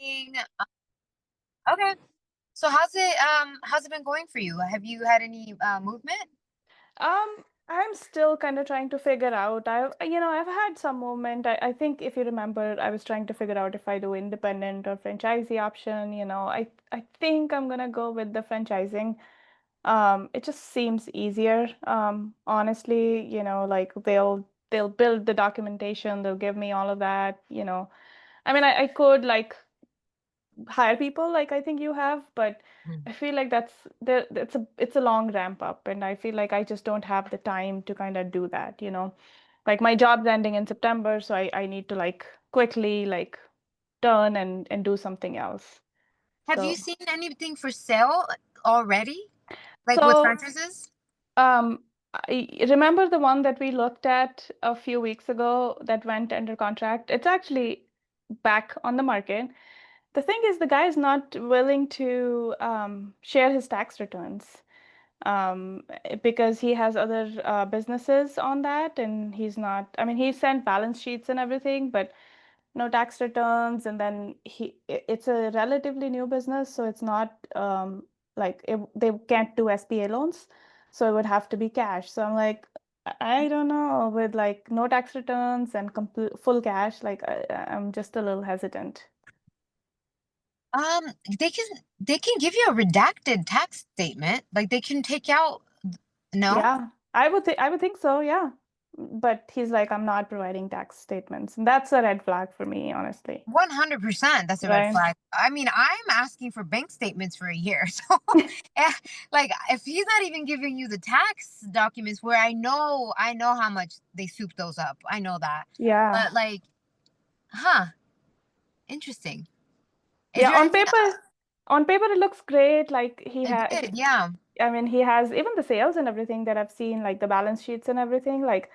working. Okay. So how's it been going for you? Have you had any movement? I'm still kind of trying to figure out. I've had some movement. I think if you remember, I was trying to figure out if I do independent or franchisee option. I think I'm gonna go with the franchising. It just seems easier. Honestly, like they'll build the documentation, they'll give me all of that. I mean, I could like hire people like I think you have, but Mm. I feel like it's a long ramp up, and I feel like I just don't have the time to kind of do that. Like my job's ending in September, so I need to like quickly like turn and do something else. Have you So seen anything for sale already? Like with so franchises? um I remember the one that we looked at a few weeks ago that went under contract. It's actually back on the market. The thing is, the guy is not willing to share his tax returns because he has other businesses on that, and he's not. I mean, he sent balance sheets and everything, but no tax returns. And then it's a relatively new business, so it's not they can't do SBA loans, so it would have to be cash. So I'm like, I don't know, with like no tax returns and complete full cash, like I'm just a little hesitant. Um, they can they can give you a redacted tax statement. Like they can take out no? Yeah, I would think so, yeah. But he's like, I'm not providing tax statements. And that's a red flag for me, honestly. 100%, that's a red Right? flag. I mean, I'm asking for bank statements for a year. So, eh, like, if he's not even giving you the tax documents where I know how much they soup those up. I know that. Yeah. But like, huh, interesting. Is Yeah, there anything on paper it looks great. Like it did? Yeah. I mean, he has even the sales and everything that I've seen, like the balance sheets and everything, like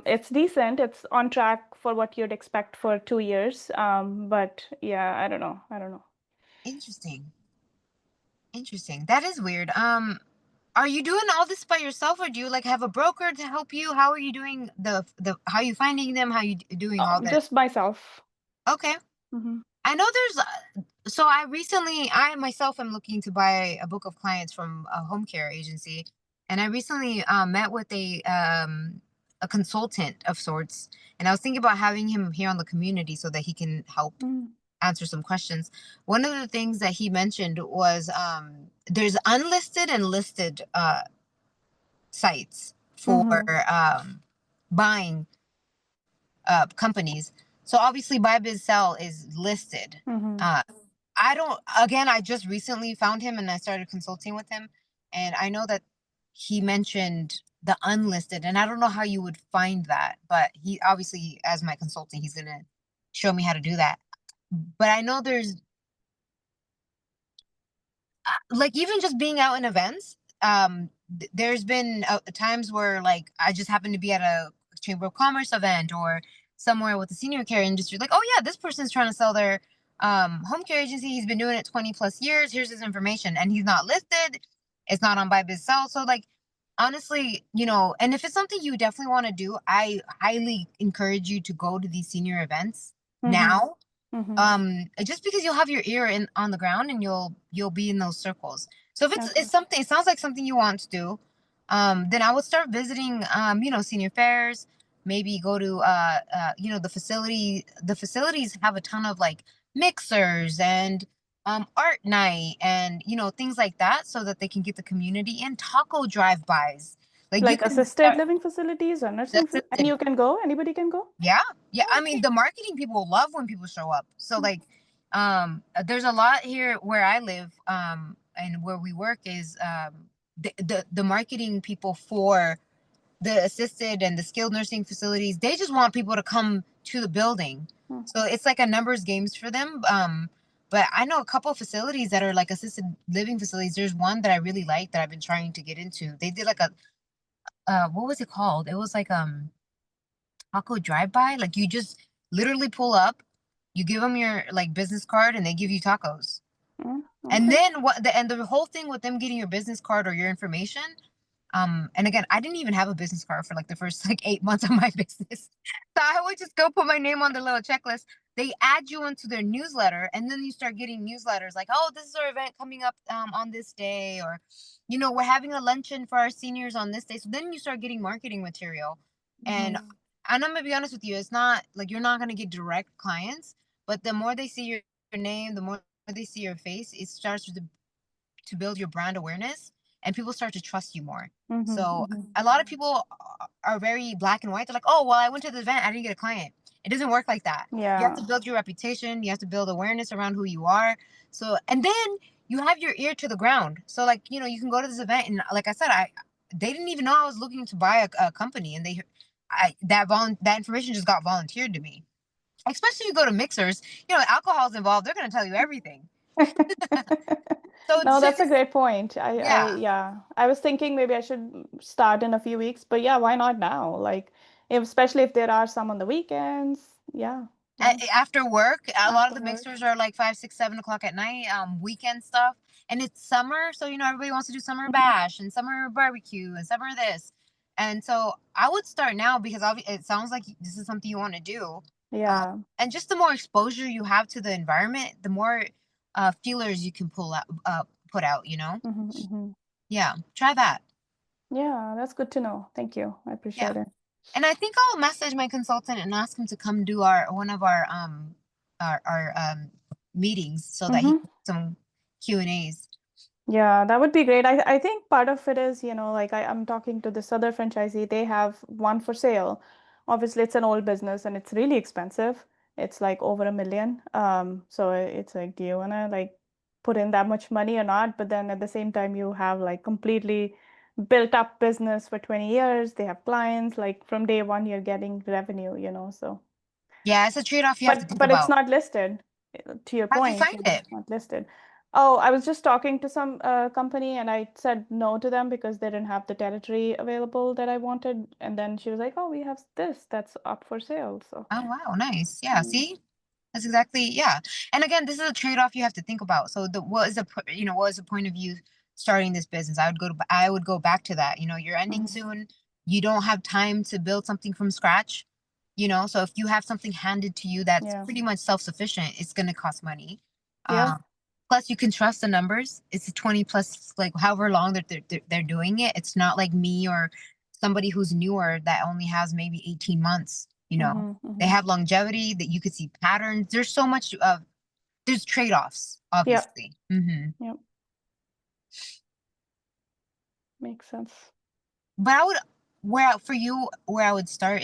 it's decent. It's on track for what you'd expect for 2 years. But yeah, I don't know. I don't know. Interesting. Interesting. That is weird. Are you doing all this by yourself, or do you like have a broker to help you? How are you doing the how are you finding them? How are you doing all that? Just myself. Okay. Hmm. I know there's so I myself am looking to buy a book of clients from a home care agency, and I recently met with a consultant of sorts, and I was thinking about having him here on the community so that he can help Mm. answer some questions. One of the things that he mentioned was there's unlisted and listed sites for Mm-hmm. um, buying companies. So obviously, buy, biz, sell is listed. Mm-hmm. Uh, I don't. Again, I just recently found him and I started consulting with him, and I know that he mentioned the unlisted, and I don't know how you would find that, but he obviously, as my consultant, he's gonna show me how to do that. But I know there's like even just being out in events. There's been times where like I just happen to be at a chamber of commerce event or somewhere with the senior care industry. Like, oh yeah, this person's trying to sell their home care agency. He's been doing it 20 plus years. Here's his information, and he's not listed. It's not on buy biz sell. So like honestly, and if it's something you definitely want to do, I highly encourage you to go to these senior events Mm-hmm. now, Mm-hmm. just because you'll have your ear in on the ground and you'll be in those circles. So if it's Okay. something, it sounds like something you want to do, then I would start visiting senior fairs, maybe go to the facilities have a ton of like mixers and art night and things like that so that they can get the community in taco drive-bys. Like you Like can assisted start living facilities or the nursing, and assisted. you can go, anybody can go? Yeah. Yeah. Oh, I mean, okay. the marketing people love when people show up. So like there's a lot here where I live and where we work is the marketing people for the assisted and the skilled nursing facilities, they just want people to come to the building. Hmm. So it's like a numbers games for them. But I know a couple of facilities that are like assisted living facilities. There's one that I really like that I've been trying to get into. They did like a what was it called? It was like taco drive-by. Like you just literally pull up, you give them your like business card, and they give you tacos. Hmm. And Okay. then the whole thing with them getting your business card or your information. And again, I didn't even have a business card for like the first like 8 months of my business. So I would just go put my name on the little checklist. they add you into their newsletter, and then you start getting newsletters like, oh, this is our event coming up on this day, or we're having a luncheon for our seniors on this day. So then you start getting marketing material. and Hmm. and I'm gonna be honest with you, it's not like you're not gonna get direct clients, but the more they see your name, the more they see your face, it starts to build your brand awareness, and people start to trust you more. Hmm. So Hmm. a lot of people are very black and white. They're like, oh, well, I went to the event, I didn't get a client. It doesn't work like that. You have to Yeah. build your reputation, you have to build awareness around who you are. So, and then you have your ear to the ground. So, like, you can go to this event, and like I said, they didn't even know I was looking to buy a company, and that information just got volunteered to me. Especially you go to mixers, alcohol's involved, they're going to tell you everything. So No, so that's a just great point. yeah. Yeah, I was thinking maybe I should start in a few weeks, but yeah, why not now? Like, especially if there are some on the weekends. Yeah, yeah, After work, a lot of after the work. mixers are like 5, 6, 7 o'clock at night, weekend stuff. And it's summer, so everybody wants to do summer Mhm. bash and summer barbecue and summer this. And so I would start now, because it sounds like this is something you want to do. Yeah. And just the more exposure you have to the environment, the more feelers you can put out. Hmm. Hmm. Yeah, try that. Yeah, that's good to know. Thank you. I Yeah. appreciate it. And I think I'll message my consultant and ask him to come do our one of our meetings, so that he Hmm. can do some Q&As. Yeah, that would be great. I think part of it is, like I'm talking to this other franchisee, they have one for sale. Obviously, it's an old business and it's really expensive. It's like over 1 million. So it's like, do you wanna like put in that much money or not? But then at the same time, you have like completely built up business for 20 years. They have clients, like from day one, you're getting revenue, so. Yeah, it's a trade-off you have to But think but it's about. not listed. To your How'd you point, find it? it's not listed. Oh, I was just talking to some company and I said no to them because they didn't have the territory available that I wanted. And then she was like, "Oh, we have this that's up for sale." So, Oh, wow, nice. Yeah, mm, see? That's exactly, yeah. And again, this is a trade-off you have to think about. So what is the point of you starting this business? I would go back to that. You're ending mhm, soon. You don't have time to build something from scratch. So if you have something handed to you that's yeah, pretty much self-sufficient, it's going to cost money. yeah, Um, Plus you can trust the numbers. It's a 20 plus, like however long that they're doing it. It's not like me or somebody who's newer that only has maybe 18 months. hmm, They hmm, have longevity, that you could see patterns. There's so much of there's trade-offs, yeah, obviously. yeah, makes sense. But for you, where I would start,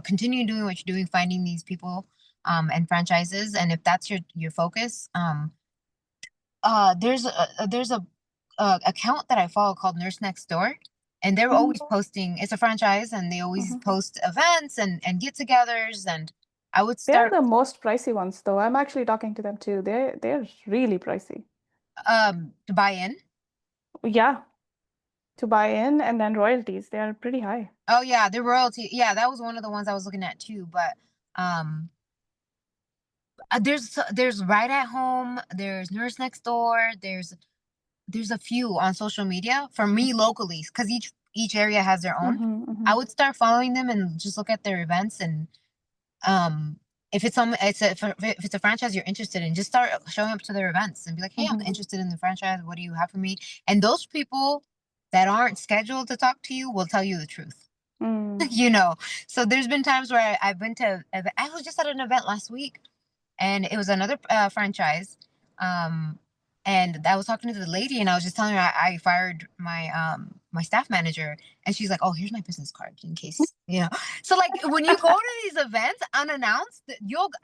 continue doing what you're doing, finding these people, and franchises. And if that's your focus, there's a account that I follow called Nurse Next Door, and they're Hmm. always posting. It's a franchise, and they always Hmm. post events and get-togethers. And I would They are start the most pricey ones, though. I'm actually talking to them too. They're really pricey. to buy in. Yeah, to buy in and then royalties, they are pretty high. Oh yeah, the royalty. Yeah, that was one of the ones I was looking at too. But um, there's Right at Home. There's Nurse Next Door. There's a few on social media for me locally, because each area has their own. Hmm. I Hmm. would start following them and just look at their events. And if it's if it's a franchise you're interested in, just start showing up to their events and be like, hey, I'm Hmm. interested in the franchise. What do you have for me? And those people that aren't scheduled to talk to you will tell you the truth. Mm. you know so there's been times where I've been to I was just at an event last week, and it was another franchise. um and I was talking to the lady, and I was just telling her I fired my staff manager, and she's like, oh, here's my business card in case. So like when you go to these events unannounced,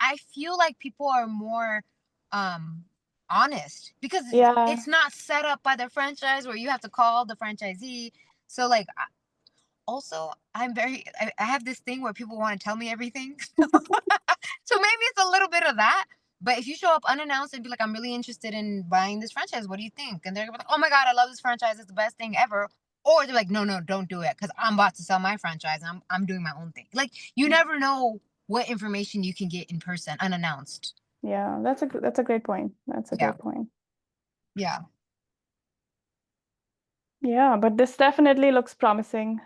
I feel like people are more um honest, because Yeah, it's not set up by the franchise where you have to call the franchisee. So like, also, I have this thing where people want to tell me everything. So maybe it's a little bit of that. But if you show up unannounced and be like, I'm really interested in buying this franchise, what do you think? And they're gonna be like, oh my God, I love this franchise. It's the best thing ever. Or they're like, no, no, don't do it, because I'm about to sell my franchise, and I'm doing my own thing. Like, you never know what information you can get in person unannounced. yeah, that's a great point. That's a Yeah. great point. Yeah. Yeah, but this definitely looks promising.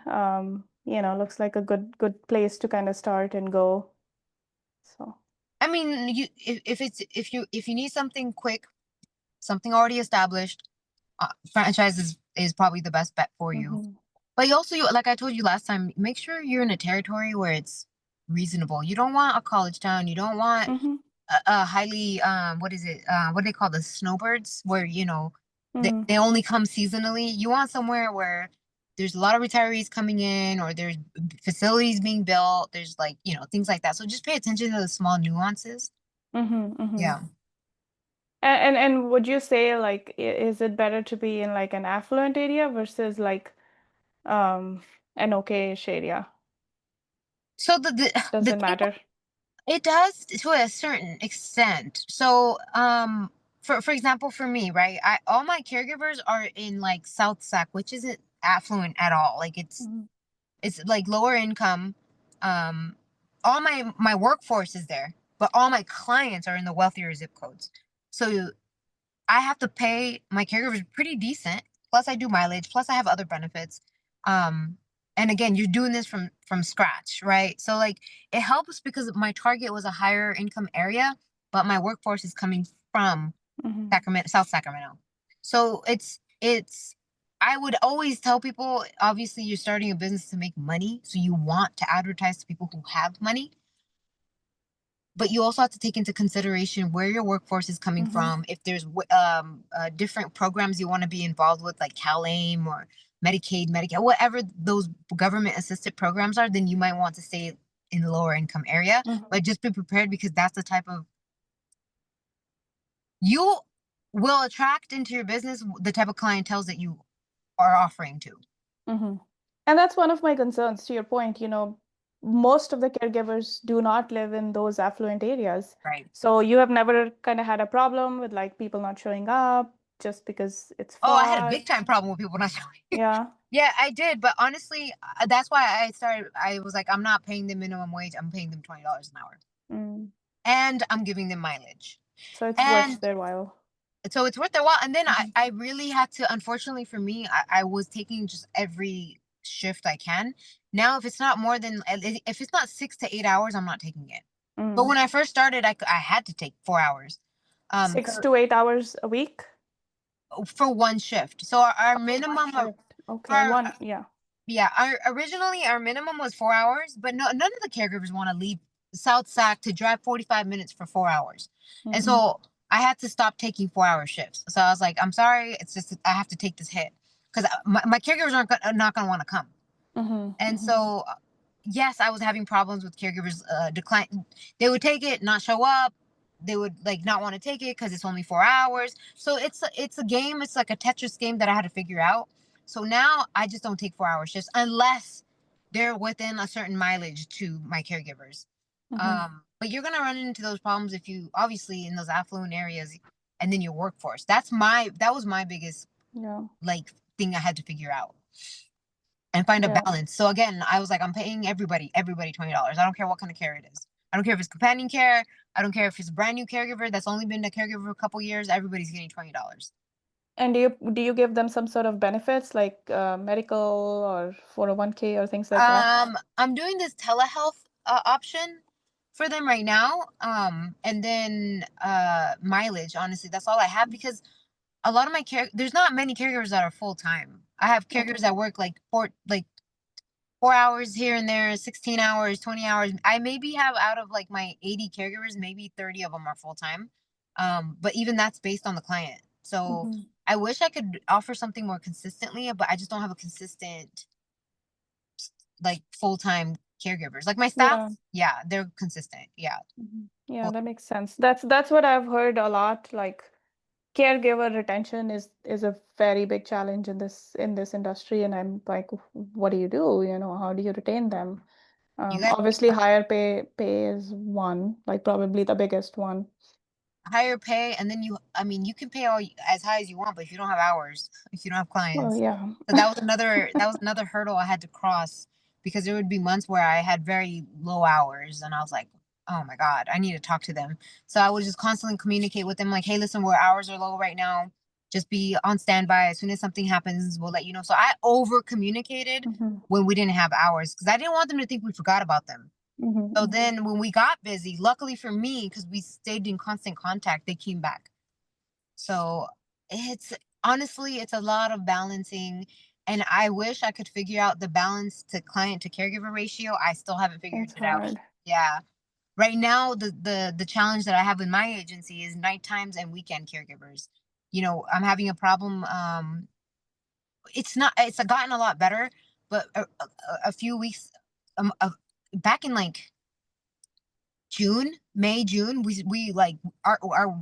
Looks like a good place to kind of start and go. So. I mean, if you need something quick, something already established, franchise is probably the best bet for you. Mm-hmm. But you also, like I told you last time, make sure you're in a territory where it's reasonable. You don't want a college town. You don't want Mm-hmm. a highly what is it? What do they call the snowbirds? Where Mm-hmm. they only come seasonally. You want somewhere where there's a lot of retirees coming in, or there's facilities being built. There's like things like that. So just pay attention to the small nuances. Mm-hmm. Mm-hmm. Yeah. And would you say like is it better to be in like an affluent area versus like um an okay-ish area? So Does the it thing matter? it does to a certain extent. So for example, for me, right, I all my caregivers are in like South Sac, which isn't affluent at all. Like Mm-hmm. it's like lower income. Um, all my workforce is there, but all my clients are in the wealthier zip codes. So I have to pay my caregivers pretty decent. Plus, I do mileage. Plus, I have other benefits. Um, and again, you're doing this from scratch, right? So like it helps because my target was a higher income area, but my workforce is coming from Mm-hmm. Sacramento, South Sacramento. So it's I would always tell people, obviously you're starting a business to make money, so you want to advertise to people who have money, but you also have to take into consideration where your workforce is coming Mm-hmm. from. If there's different programs you want to be involved with, like CalAIM or Medicaid, Medicare, whatever those government assisted programs are, then you might want to stay in the lower income area. Mm-hmm. But just be prepared, because that's the type of you will attract into your business the type of clientele that you are offering to. Mm-hmm. And that's one of my concerns to your point, most of the caregivers do not live in those affluent areas. Right. So you have never kind of had a problem with like people not showing up just because it's Oh, I had a far. big time problem with people not showing. Yeah. Yeah, I did. But honestly, that's why I was like, I'm not paying them minimum wage. I'm paying them $20 an hour. Mm. And I'm giving them mileage. So it's worth And their while. so it's worth their while. And then I, Mm-hmm. I really had to, unfortunately for me, I was taking just every shift I can. Now, if it's not more than, if it's not 6 to 8 hours, I'm not taking it. But Mm. when I first started, I had to take 4 hours. Six For to 8 hours a week? for one shift. So our Oh, one minimum shift. for Okay, one, yeah. yeah, originally our minimum was 4 hours, but no, none of the caregivers want to leave South Sac to drive 45 minutes for 4 hours. And Mm-hmm. so I had to stop taking 4 hour shifts. So I was like, I'm sorry, it's just I have to take this hit, because my caregivers are not going to want to come. Mm-hmm. And Mm-hmm. so, yes, I was having problems with caregivers decline. They would take it, not show up. They would like not want to take it because it's only 4 hours. So it's a game. It's like a Tetris game that I had to figure out. So now I just don't take 4 hour shifts unless they're within a certain mileage to my caregivers. Mm-hmm. But you're gonna run into those problems if you obviously in those affluent areas, and then your workforce. That was my biggest Yeah. like thing I had to figure out and find a Yeah. balance. So again, I was like, I'm paying everybody $20. I don't care what kind of care it is. I don't care if it's companion care. I don't care if it's a brand new caregiver that's only been a caregiver for a couple years. Everybody's getting $20. And do you give them some sort of benefits like medical or 401k or things like that? I'm doing this telehealth option for them right now. And then mileage. Honestly, that's all I have, because a lot of my there's not many caregivers that are full time. I have caregivers Okay. that work like 4 hours here and there, 16 hours, 20 hours. I maybe have, out of like my 80 caregivers, maybe 30 of them are full time. But even that's based on the client. So Mm-hmm. I wish I could offer something more consistently, but I just don't have a consistent, like full time caregivers. Like my staff, Yeah. yeah, they're consistent. Yeah. Mhm. Yeah, Full- that makes sense. That's what I've heard a lot. Like caregiver retention is a very big challenge in this industry, and I'm like, what do you do? How do you retain them? You got Obviously, higher pay is one, like probably the biggest one. higher pay, and then I mean, you can pay as high as you want, but if you don't have hours, if you don't have Oh clients. yeah. So that was another hurdle I had to cross, because there would be months where I had very low hours, and I was like, oh my god, I need to talk to them. So I would just constantly communicate with them, like, hey, listen, where hours are low right now, just be on standby. As soon as something happens, we'll let you know. So I over communicated Hmm. when we didn't have hours, because I didn't want them to think we forgot about them. So Mm-hmm. then when we got busy, luckily for me, because we stayed in constant contact, they came back. So it's honestly, it's a lot of balancing. And I wish I could figure out the balance to client to caregiver ratio. I still haven't figured It's it out. hard. Yeah. Right now, the challenge that I have with my agency is night times and weekend caregivers. I'm having a problem. It's not. It's gotten a lot better, but a few weeks, back in like June, May, June, we like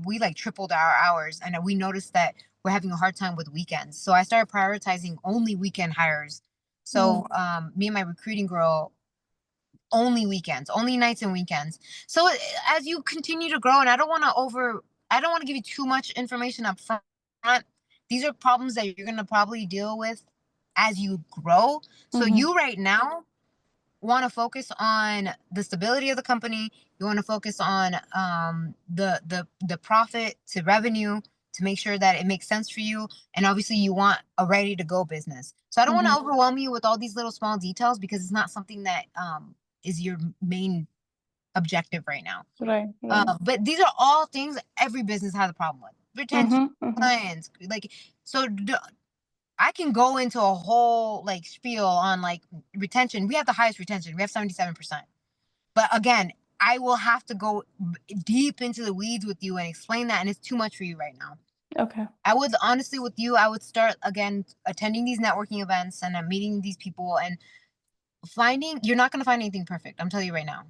we like tripled our hours, and we noticed that we're having a hard time with weekends. So I started prioritizing only weekend hires. Mm. So me and my recruiting girl, only weekends, only nights and weekends. So as you continue to grow, and I don't want to give you too much information up front. These are problems that you're gonna probably deal with as you grow. So Mm-hmm. you right now want to focus on the stability of the company. You want to focus on the profit to revenue to make sure that it makes sense for you. And obviously, you want a ready to go business. So I don't want to Mm-hmm. overwhelm you with all these little small details because it's not something that is your main objective right now. Right, right. But these are all things every business has a problem with. Retention, Mm-hmm. Mm-hmm. clients, like so. I can go into a whole like spiel on like retention. We have the highest retention. We have 77%. But again, I will have to go deep into the weeds with you and explain that, and it's too much for you right now. Okay. I would honestly, with you, I would start again attending these networking events and meeting these people and you're not going to find anything perfect. I'm telling you right now.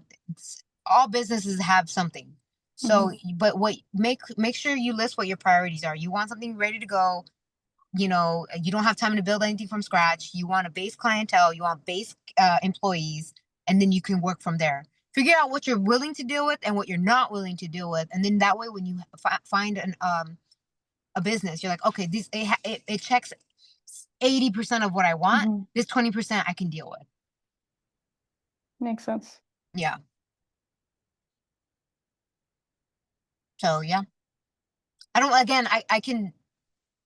All businesses have something. Mm-hmm. So, but what make sure you list what your priorities are. You want something ready to go. You don't have time to build anything from scratch. You want a base clientele, you want base employees, and then you can work from there. Figure out what you're willing to deal with and what you're not willing to deal with, and then that way, when you find a business, you're like, okay, it checks 80% of what I want. Mm-hmm. This 20% I can deal with. Makes sense. Yeah. So yeah, I don't. Again, I can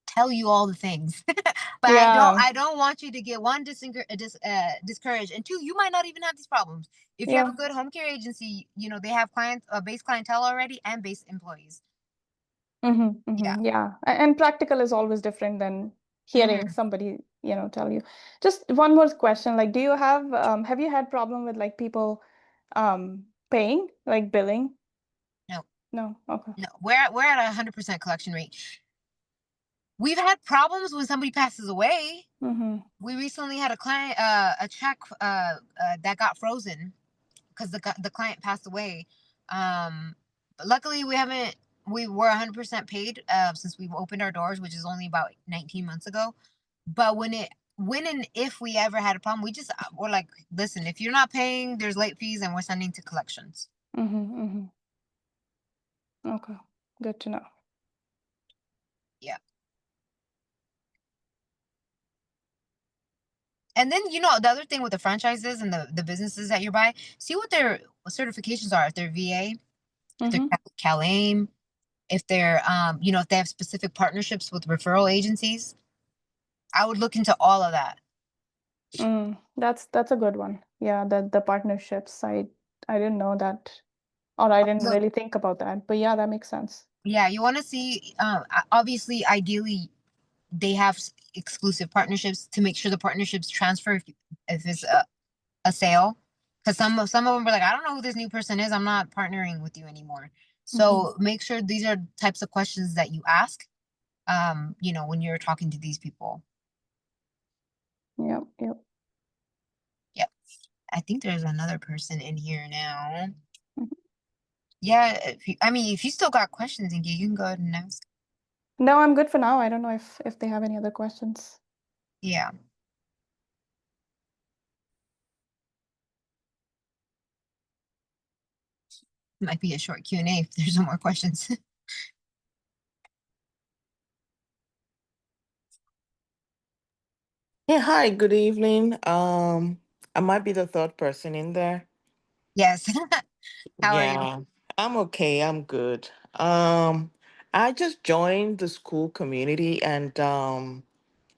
tell you all the things, but Yeah. I don't want you to get one discouraged, and two, you might not even have these problems. If you have Yeah. a good home care agency, they have base clientele already and base employees. Mm-hmm. Yeah. Mm-hmm. Yeah. And practical is always different than hearing Hmm. somebody, tell you. Just one more question. Like, do you have you had problem with like people paying, like billing? No, No. Okay. no, we're at 100% collection rate. We've had problems when somebody passes away. Mm-hmm. We recently had a client, a check that got frozen because the client passed away. But luckily, we haven't. We were 100% paid since we've opened our doors, which is only about 19 months ago. But when and if we ever had a problem, we're like, listen, if you're not paying, there's late fees, and we're sending to collections. Mm-hmm. Mm-hmm. Okay. Good to know. Yeah. And then the other thing with the franchises and the businesses that you buy, see what their certifications are. If they're VA, if they're Mm-hmm. CalAIM, if they're if they have specific partnerships with referral agencies. I would look into all of that. That's a good one. Yeah, the partnerships. I didn't know that, or I didn't Look, really think about that. But yeah, that makes sense. yeah, you want to see. Obviously, ideally, they have exclusive partnerships to make sure the partnerships transfer if it's a sale. Because some of them are like, I don't know who this new person is. I'm not partnering with you anymore. Mm-hmm. So make sure these are types of questions that you ask. When you're talking to these people. Yep, yep. Yep. I think there's another person in here now. Mhm. Yeah, if you still got questions, Inky, you can go ahead and ask. No, I'm good for now. I don't know if they have any other questions. Yeah, might be a short Q&A if there's no more questions. Yeah, hi, good evening. I might be the third person in there. Yes. How are you? Yeah, I'm okay, I'm good. I just joined the school community and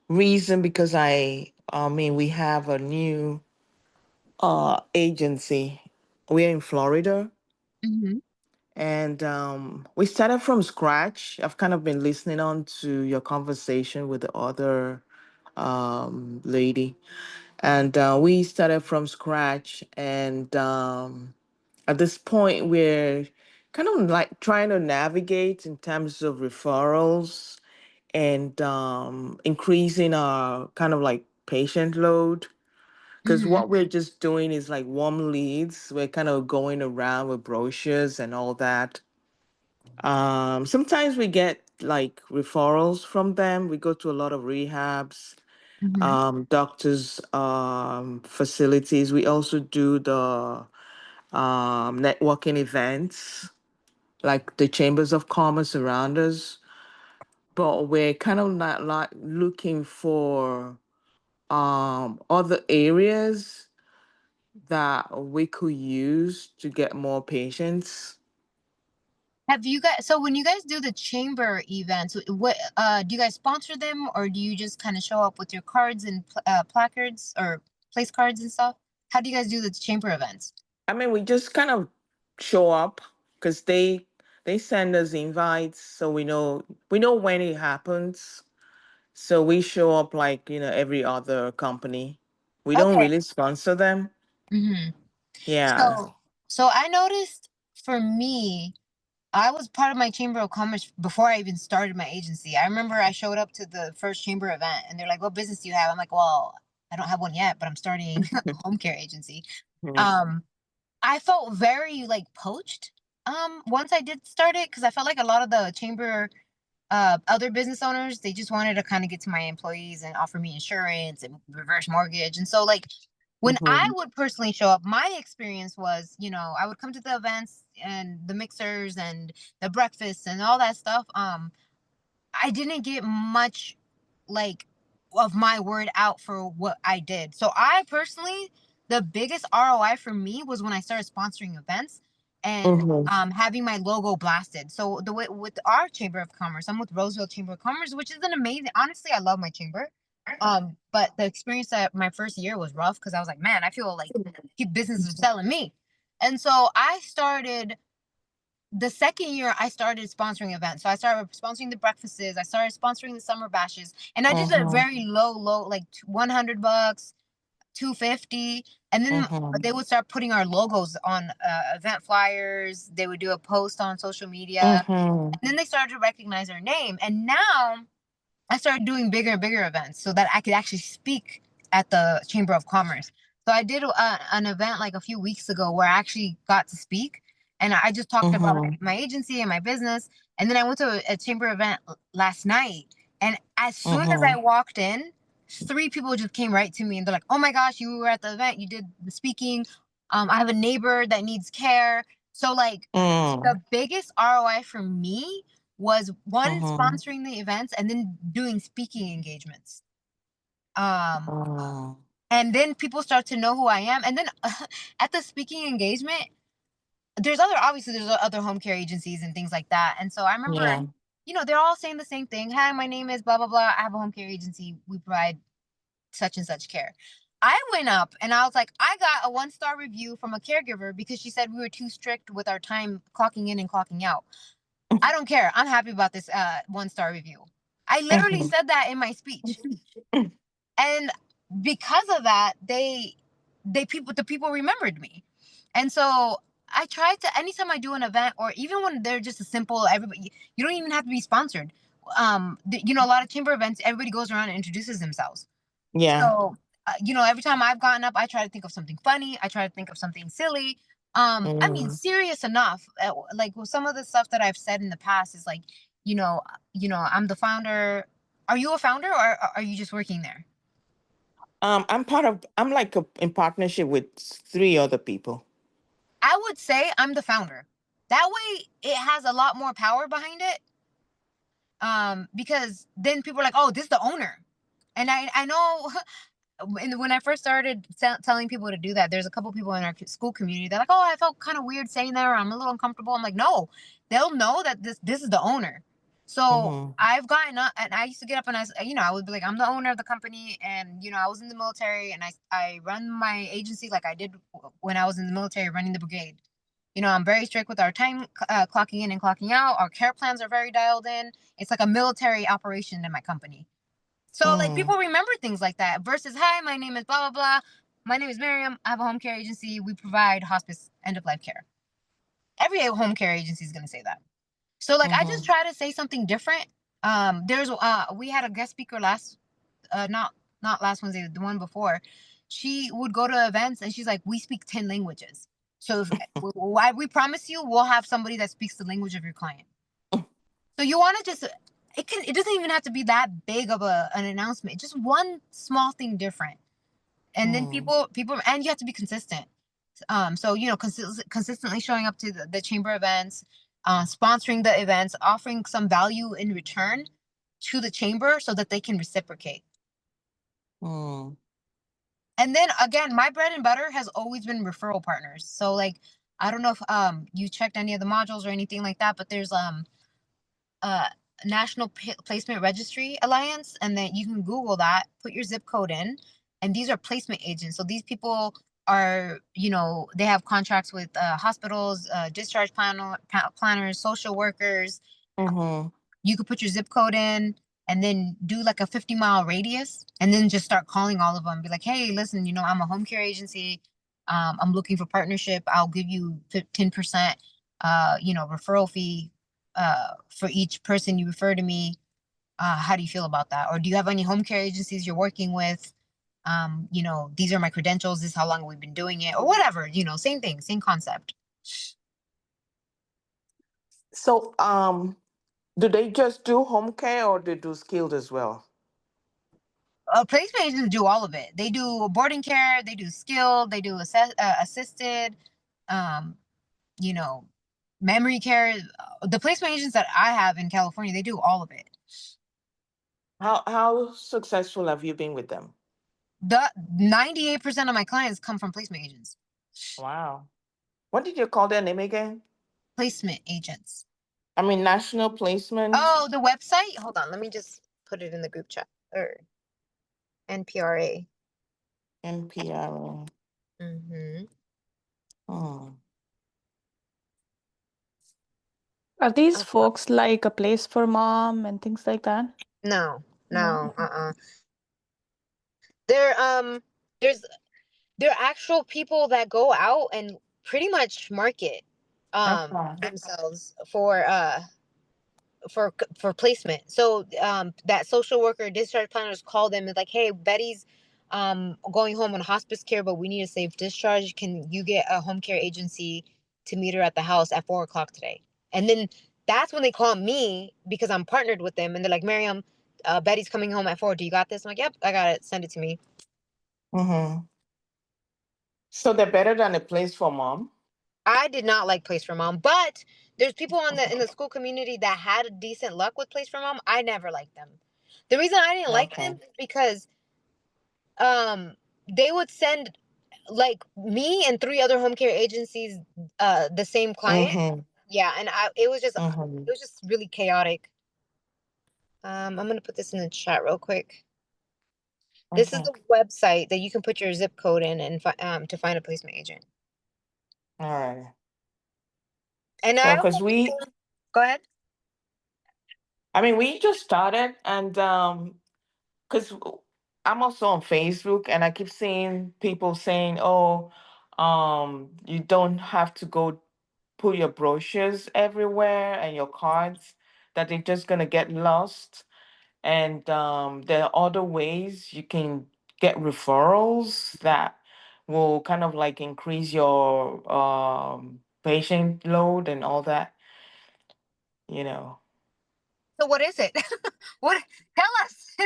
reason because I mean we have a new agency We're in Florida, Hmm. and we started from scratch. I've kind of been listening on to your conversation with the other lady, and we started from scratch. And at this point, we're kind of like trying to navigate in terms of referrals and increasing our kind of like patient load. Because Hmm. what we're just doing is like warm leads. We're kind of going around with brochures and all that. Sometimes we get like referrals from them. We go to a lot of rehabs, Hmm. doctors, facilities. We also do the networking events, like the chambers of commerce around us. But we're kind of not like looking for other areas that we could use to get more patients. Have you guys, so when you guys do the chamber events, what do you guys sponsor them, or do you just kind of show up with your cards and placards or place cards and stuff? How do you guys do the chamber events? I mean, we just kind of show up because they send us invites, so we know when it happens. So we show up like every other company. We don't Okay. really sponsor them. Hmm. Yeah. So I noticed, for me, I was part of my chamber of commerce before I even started my agency. I remember I showed up to the first chamber event and they're like, "What business do you have?" I'm like, "Well, I don't have one yet, but I'm starting a home care agency." Mhm. Um, I felt very like poached once I did start it, because I felt like a lot of the chamber other business owners, they just wanted to kind of get to my employees and offer me insurance and reverse mortgage. And so like when I Mhm. would personally show up, my experience was, I would come to the events and the mixers and the breakfasts and all that stuff. I didn't get much like of my word out for what I did. So I personally, the biggest ROI for me was when I started sponsoring events and Mhm. having my logo blasted. So the way with our Chamber of Commerce, I'm with Roseville Chamber of Commerce, which is an amazing. Honestly, I love my chamber. But the experience at my first year was rough because I was like, man, I feel like businesses are selling me. And so I started the second year I started sponsoring events. So I started sponsoring the breakfasts, I started sponsoring the summer bashes, and I did a Mhm. very low, like $100, 250, and then Mhm. they would start putting our logos on event flyers. They would do a post on social media, Mhm. and then they started to recognize our name. And now I started doing bigger and bigger events so that I could actually speak at the Chamber of Commerce. So I did an event like a few weeks ago where I actually got to speak, and I just talked about Mhm. my agency and my business. And then I went to a chamber event last night, and as soon as I Mhm. walked in, three people just came right to me and they're like, "Oh my gosh, you were at the event. You did the speaking. I have a neighbor that needs care." So like Mhm. the biggest ROI for me was one, Mhm. sponsoring the events and then doing speaking engagements. Um, Mhm. and then people start to know who I am. And then at the speaking engagement, there's other home care agencies and things like that. And so I remember, Yeah. they're all saying the same thing. "Hi, my name is blah blah blah. I have a home care agency. We provide such and such care." I went up and I was like, I got a 1-star review from a caregiver because she said we were too strict with our time clocking in and clocking out. I don't care. I'm happy about this 1-star review. I literally Mhm. said that in my speech. And because of that, the people remembered me. And so I try to, anytime I do an event, or even when they're just a simple, everybody, you don't even have to be sponsored. A lot of chamber events, everybody goes around and introduces themselves. Yeah. So, every time I've gotten up, I try to think of something funny. I try to think of something silly. I mean, Mhm. serious enough. Like with some of the stuff that I've said in the past is like, I'm the founder. Are you a founder, or are you just working there? I'm like in partnership with three other people. I would say I'm the founder. That way, it has a lot more power behind it. Because then people are like, "Oh, this is the owner," and I know and when I first started telling people to do that, there's a couple people in our school community. They're like, "Oh, I felt kind of weird saying that, or I'm a little uncomfortable." I'm like, "No, they'll know that this is the owner." So Mm-hmm. I've gotten up, and I used to get up and I would be like, I'm the owner of the company, and I was in the military, and I run my agency like I did when I was in the military running the brigade. I'm very strict with our time clocking in and clocking out. Our care plans are very dialed in. It's like a military operation in my company. So like Mm-hmm. people remember things like that versus, hi, my name is blah blah blah. My name is Mariam. I have a home care agency. We provide hospice end of life care. Every home care agency is gonna say that. So like I just Mm-hmm. try to say something different. There's we had a guest speaker not last Wednesday, the one before. She would go to events and she's like, we speak 10 languages. So if why we promise you we'll have somebody that speaks the language of your client. So you want to just it doesn't even have to be that big of an announcement. Just one small thing different. And then Mm-hmm. people and you have to be consistent. So consistently showing up to the chamber events, sponsoring the events, offering some value in return to the chamber so that they can reciprocate. Mm-hmm. And then again, my bread and butter has always been referral partners. So like I don't know if you checked any of the modules or anything like that, but there's uh National Placement Registry Alliance, and then you can Google that, put your zip code in, and these are placement agents. So these people are, they have contracts with hospitals, discharge planners, social workers. Mm-hmm. You could put your zip code in and then do like a 50-mile radius and then just start calling all of them. Be like, hey, listen, I'm a home care agency. I'm looking for partnership. I'll give you 10%, referral fee for each person you refer to me. How do you feel about that? Or do you have any home care agencies you're working with? These are my credentials. This is how long we've been doing it, or whatever. Same thing, same concept. So, do they just do home care or they do skilled as well? Placement agents do all of it. They do boarding care, they do skilled, they do assisted, um, you know, memory care. The placement agents that I have in California, they do all of it. How successful have you been with them? The 98% of my clients come from placement agents. Wow. What did you call their name again? Placement agents. I mean, national placement. Oh, the website? Hold on, let me just put it in the group chat. Or NPRA. NPR. Mm-hmm. Hmm. Are these folks like a place for mom and things like that? No, No. no, They're there's they're actual people that go out and pretty much market Okay. themselves for placement. So that social worker discharge planners call them and like, hey, Betty's going home on hospice care, but we need a safe discharge. Can you get a home care agency to meet her at the house at 4 o'clock today? And then that's when they call me because I'm partnered with them, and they're like, Mariam, Betty's coming home at 4. Do you got this? I'm like, yep, I got it. Send it to me. Mm-hmm. So they're better than a place for mom. I did not like Place for Mom, but there's people in the school community that had a decent luck with Place for Mom. I never liked them. The reason I didn't like them Okay. is because um they would send like me and 3 other home care agencies the same client. Mm-hmm. Yeah, and Mm-hmm. it was just really chaotic. I'm gonna put this in the chat real quick. This is Okay. the website that you can put your zip code in and to find a placement agent. All right. And So, I also because go ahead. I mean, we just started, and because I'm also on Facebook, and I keep seeing people saying, "Oh, you don't have to go put your brochures everywhere and your cards; that they're just gonna get lost." And there are other ways you can get referrals that will kind of like increase your patient load and all that, you know. So what is it? What? Tell us.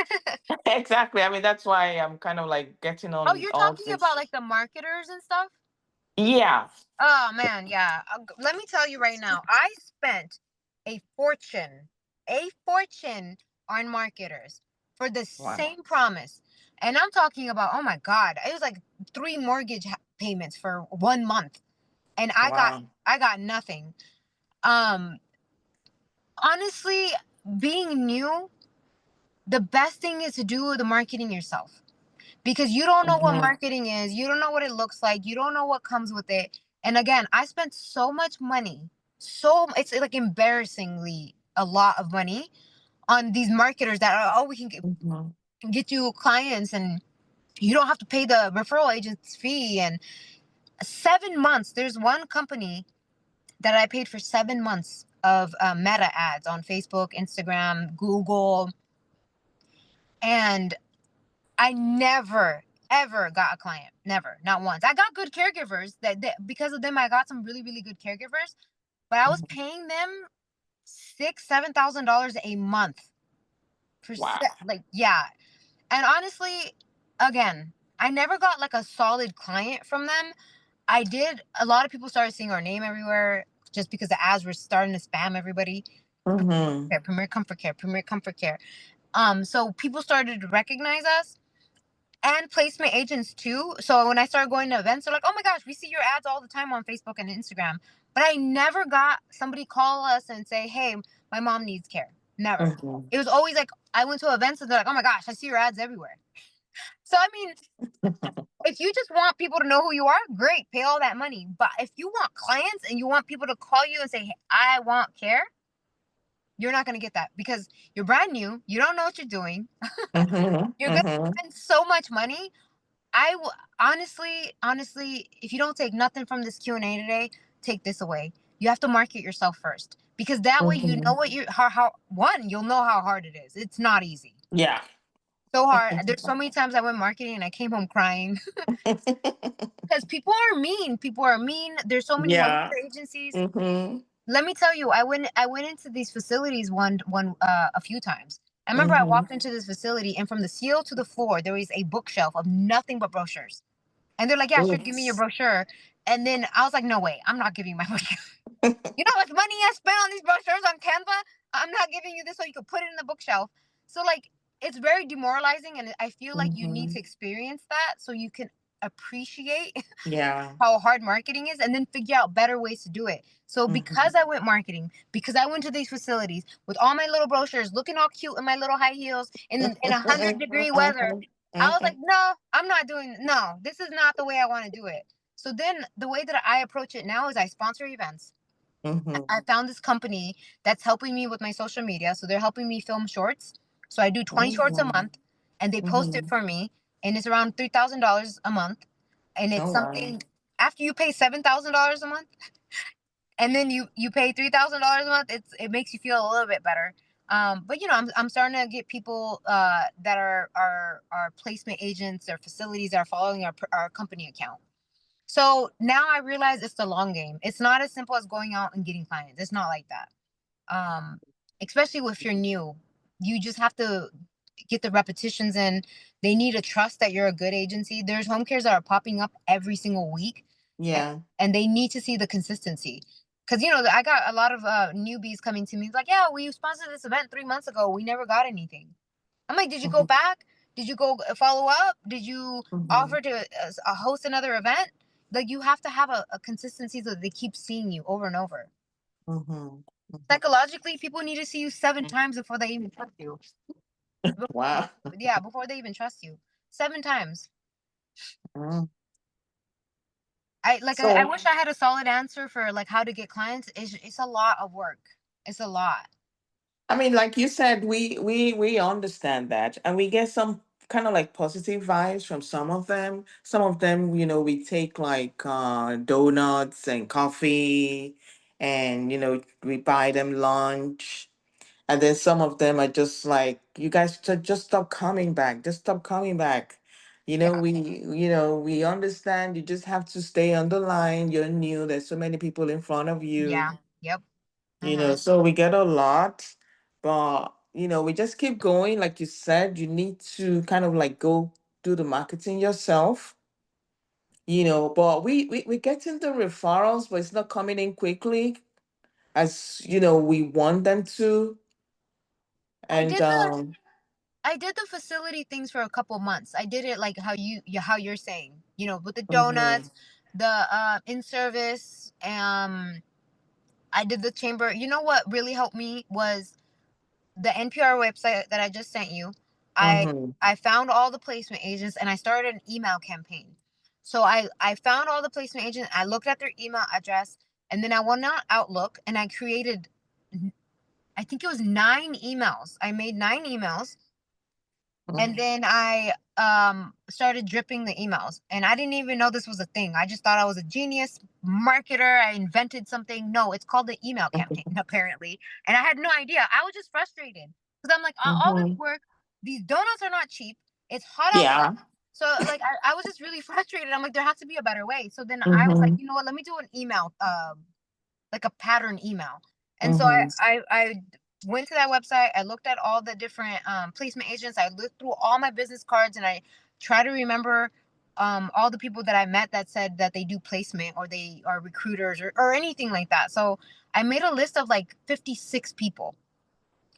Exactly. I mean, that's why I'm kind of like getting Oh, on you're all talking about this. like the marketers and stuff? Yeah. Oh man, yeah. Let me tell you right now. I spent a fortune on marketers for the Wow. same promise. And I'm talking about, oh my God, it was like 3 mortgage payments for 1 month. And Wow. I got nothing. Um Honestly, being new, the best thing is to do the marketing yourself, because you don't know what Mm-hmm. marketing is. You don't know what it looks like. You don't know what comes with it. And again, I spent so much money, it's like embarrassingly a lot of money on these marketers that are, oh, we can Mm-hmm. get you clients and you don't have to pay the referral agent's fee. And 7 months, there's one company that I paid for 7 months of meta ads on Facebook, Instagram, Google, and I never ever got a client. Never, not once. I got good caregivers that because of them I got some really really good caregivers, but I was Mm-hmm. paying them $6,000-7,000 a month for Wow. like, yeah. And honestly, again, I never got like a solid client from them. I did. A lot of people started seeing our name everywhere just because the ads were starting to spam everybody. Mm-hmm. Premier Comfort Care, Premier Comfort Care. So people started to recognize us, and placement agents too. So when I started going to events, they're like, "Oh my gosh, we see your ads all the time on Facebook and Instagram." But I never got somebody call us and say, "Hey, my mom needs care." Never. Mm-hmm. It was always like I went to events and they're like, "Oh my gosh, I see your ads everywhere." So I mean, if you just want people to know who you are, great, pay all that money. But if you want clients and you want people to call you and say, "Hey, I want care," you're not going to get that because you're brand new. You don't know what you're doing. Mm-hmm. You're going to Mm-hmm. spend so much money. Honestly, if you don't take nothing from this Q&A today, take this away. You have to market yourself first, because that way you know Mm-hmm. what you how one, you'll know how hard it is. It's not easy. Yeah. So hard. There's so many times I went marketing and I came home crying because people are mean. People are mean. There's so many home Yeah. care agencies. Mm-hmm. Let me tell you, I went into these facilities one a few times. I remember I Mm-hmm. walked into this facility and from the seal to the floor there was a bookshelf of nothing but brochures. And they're like, "Yeah, sure, give me your Oops. brochure." And then I was like, "No way, I'm not giving my brochure." You know how much money I spent on these brochures on Canva? I'm not giving you this so you could put it in the bookshelf. So like, it's very demoralizing, and I feel like you need Mm-hmm. to experience that so you can appreciate Yeah. how hard marketing is and then figure out better ways to do it. So Mm-hmm. because I went marketing, because I went to these facilities with all my little brochures, looking all cute in my little high heels in 100-degree weather, I was like, no, I'm not doing. No, this is not the way I want to do it. So then the way that I approach it now is I sponsor events. Mm-hmm. I found this company that's helping me with my social media. So they're helping me film shorts. So I do 20 shorts a Mm-hmm. month and they post it Mm-hmm. for me. And it's around $3,000 a month. And it's Oh wow. something after you pay $7,000 a month and then you pay $3,000 a month, it makes you feel a little bit better. But I'm starting to get people that are placement agents or facilities that are following our company account. So now I realize it's the long game. It's not as simple as going out and getting clients. It's not like that. Um, Especially if you're new, you just have to get the repetitions in. They need to trust that you're a good agency. There's home cares that are popping up every single week, and, Yeah. and they need to see the consistency. Because I got a lot of newbies coming to me. It's like, "Yeah, we sponsored this event 3 months ago. We never got anything." I'm like, "Did you go Mm-hmm. back? Did you go follow up? Did you Mm-hmm. offer to host another event?" Like, you have to have a consistency so that they keep seeing you over and over. Mm-hmm. Psychologically, people need to see you 7 times before they even trust you. Wow. Yeah, before they even trust you, 7 times. Mm. I So wish I had a solid answer for like how to get clients. It's a lot of work. It's a lot. I mean, like you said, we understand that, and we get some kind of like positive vibes from some of them. Some of them, we take like donuts and coffee, and we buy them lunch. And then some of them are just like, you guys just stop coming back. Just stop coming back. Yeah. We understand you just have to stay on the line. You're new. There's so many people in front of you. Yeah. Yep. Mm-hmm. So we get a lot, but we just keep going. Like you said, you need to kind of like go do the marketing yourself. But we getting the referrals, but it's not coming in quickly as we want them to. I And did the I did the facility things for a couple months. I did it like how you're saying, with the mhm, donuts, the in service. I did the chamber. You know what really helped me was the NPR website that I just sent you, I Mm-hmm. I found all the placement agents and I started an email campaign. So I found all the placement agents. I looked at their email address, and then I went on Outlook and I created, I think it was 9 emails. I made 9 emails, and then I started dripping the emails, and I didn't even know this was a thing. I just thought I was a genius marketer. I invented something. No, it's called the email campaign apparently, and I had no idea. I was just frustrated because I'm like, all this Mm-hmm. work, these donuts are not cheap. It's hot Yeah. outside. So like I was just really frustrated. I'm like, there has to be a better way. So then I was like, Mm-hmm. you know what, let me do an email, like a pattern email. And so Mm-hmm. I went to that website. I looked at all the different placement agents. I looked through all my business cards, and I try to remember all the people that I met that said that they do placement or they are recruiters or anything like that. So I made a list of like 56 people.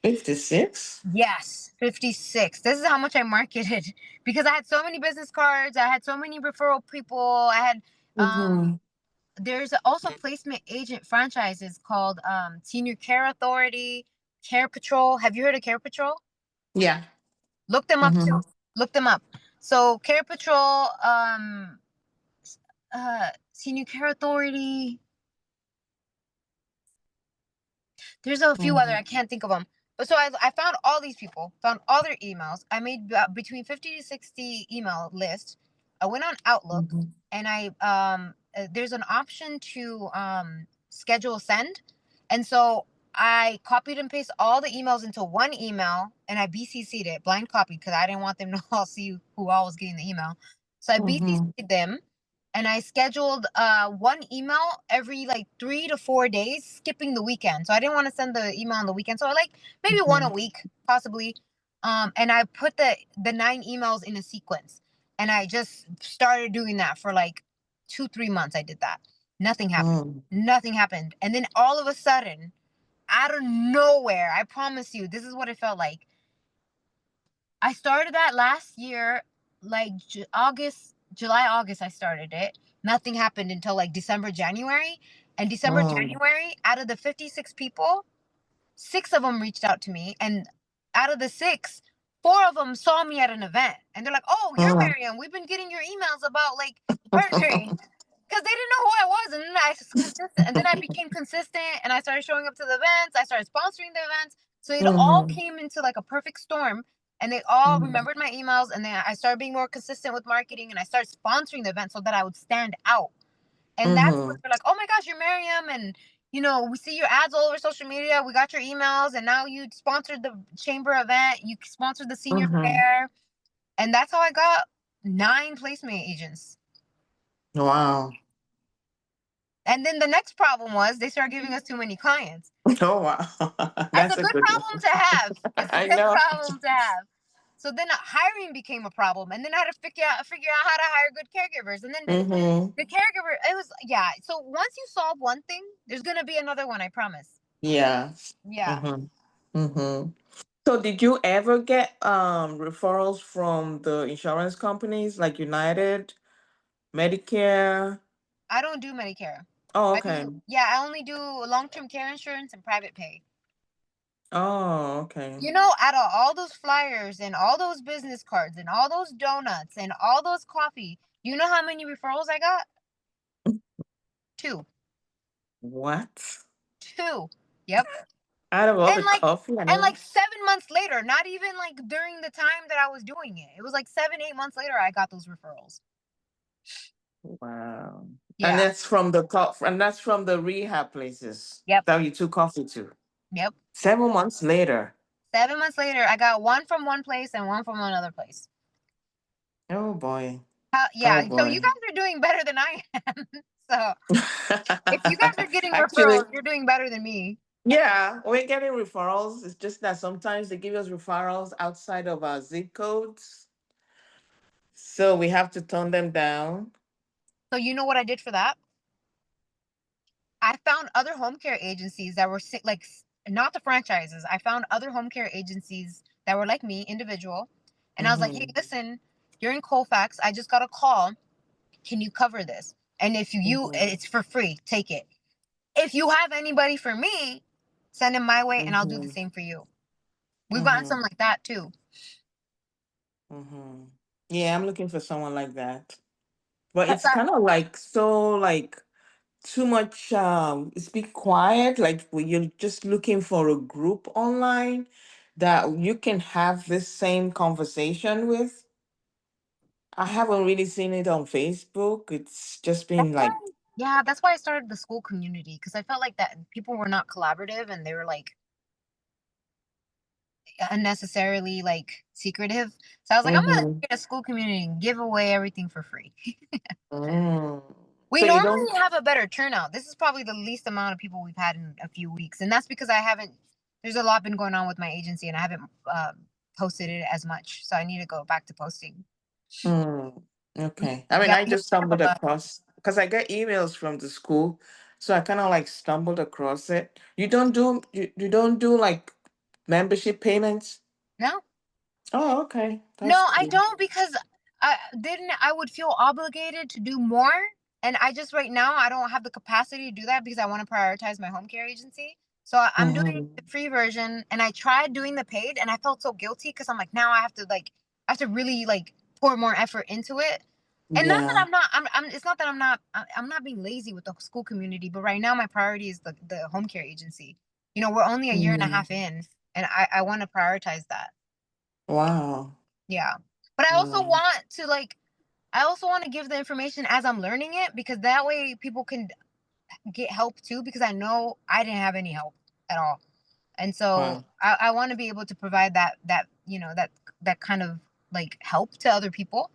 56? Yes, 56. This is how much I marketed because I had so many business cards. I had so many referral people. I had Mm-hmm. there's also placement agent franchises called Senior Care Authority, Care Patrol. Have you heard of Care Patrol? Yeah. Look them up Mm-hmm. too. Look them up. So Care Patrol, Senior Care Authority. There's a few other, Mm-hmm. I can't think of them. But so I found all these people, found all their emails. I made between 50 to 60 email lists. I went on Outlook, Mm-hmm. and I there's an option to schedule send. And so I copied and pasted all the emails into one email, and I BCC'd it, blind copy, because I didn't want them to all see who all was getting the email. So I Mm-hmm. BCC'd them, and I scheduled one email every like 3 to 4 days, skipping the weekend. So I didn't want to send the email on the weekend. So I like maybe one a Mm-hmm. week, possibly. And I put the 9 emails in a sequence, and I just started doing that for like 2 3 months. I did that. Nothing happened. Mm-hmm. Nothing happened. And then all of a sudden, out of nowhere, I promise you, this is what it felt like. I started that last year, like August, July, August. I started it. Nothing happened until like December, January. And December, January, out of the 56 people, 6 of them reached out to me. And out of the six, 4 of them saw me at an event. And they're like, oh, you're Mm-hmm. Mariam. We've been getting your emails about like nurturing. Because they didn't know who I was. And then I was consistent. And then I became consistent, and I started showing up to the events. I started sponsoring the events. So it all Mm-hmm. came into like a perfect storm. And they all remembered my emails. And then I started being more consistent with marketing, and I started sponsoring the event so that I would stand out. And that's when Mm-hmm. they're like, oh my gosh, you're Mariam. And, we see your ads all over social media. We got your emails. And now you sponsored the chamber event. You sponsored the senior Mm-hmm. fair. And that's how I got 9 placement agents. Wow. And then the next problem was they started giving us too many clients. Oh, wow. That's That's a a good good problem one. to have. It's a I good know. problem to have. So then hiring became a problem, and then I had to figure out how to hire good caregivers. And then Mm-hmm. the caregiver, it was, yeah. So once you solve one thing, there's gonna be another one. I promise. Yeah. Yeah, Mm-hmm. Mm-hmm. So did you ever get referrals from the insurance companies like United, Medicare? I don't do Medicare. Oh, I okay. do, yeah. I only do long-term care insurance and private pay. Oh, okay. Out of all those flyers and all those business cards and all those donuts and all those coffee, you know how many referrals I got? Two. What? Two. Yep. Out of all And the like coffee I and know. like 7 months later, not even like during the time that I was doing it. It was like 7 8 months later I got those referrals. Wow. And Yeah. that's from the rehab places Yep. that you took coffee to. Yep. 7 months later. 7 months later, I got one from one place and one from another place. Oh boy. Yeah. Oh So you boy. guys are doing better than I am. So if you guys are getting Actually, referrals, you're doing better than me. yeah, we're getting referrals. It's just that sometimes they give us referrals outside of our zip codes. So we have to turn them down. So you know what I did for that? I found other home care agencies that were like, not the franchises. I found other home care agencies that were like me, individual. And I was like, hey, Mm-hmm. listen, you're in Colfax. I just got a call. Can you cover this? And if Mm-hmm. it's for free, take it. If you have anybody for me, send them my way, and I'll do the Mm-hmm. same for you. We've gotten Mm-hmm. some like that too. Mm-hmm. Yeah, I'm looking for someone like that. But That's it's kind of like so like too much it's be quiet, like when you're just looking for a group online that you can have this same conversation with. I haven't really seen it on Facebook. It's just that's been why, like, yeah, that's why I started the school community, because I felt like that people were not collaborative and they were like unnecessarily like secretive. So I was like, I'm gonna mm-hmm. create a school community and give away everything for free. Mm. We So you don't. normally have a better turnout. This is probably the least amount of people we've had in a few weeks, and that's because I haven't. There's a lot been going on with my agency, and I haven't posted it as much. So I need to go back to posting. Mm. Okay. I mean, Yeah, I you just have a stumbled buzz. across because I get emails from the school, so I kind of like stumbled across it. You don't do like membership payments. No, Oh, okay. no, That's I cool. don't, because I would feel obligated to do more. And I just right now I don't have the capacity to do that because I want to prioritize my home care agency. So I'm doing Mm-hmm. the free version, and I tried doing the paid and I felt so guilty because I'm like, now I have to really like pour more effort into it. And not that Yeah. I'm it's not that I'm not being lazy with the school community, but right now my priority is the home care agency. We're only a year and a Mm. half in, and I want to prioritize that. Wow. Yeah. But Wow. I also want to give the information as I'm learning it, because that way people can get help too, because I know I didn't have any help at all. And so Wow. I want to be able to provide that kind of like help to other people.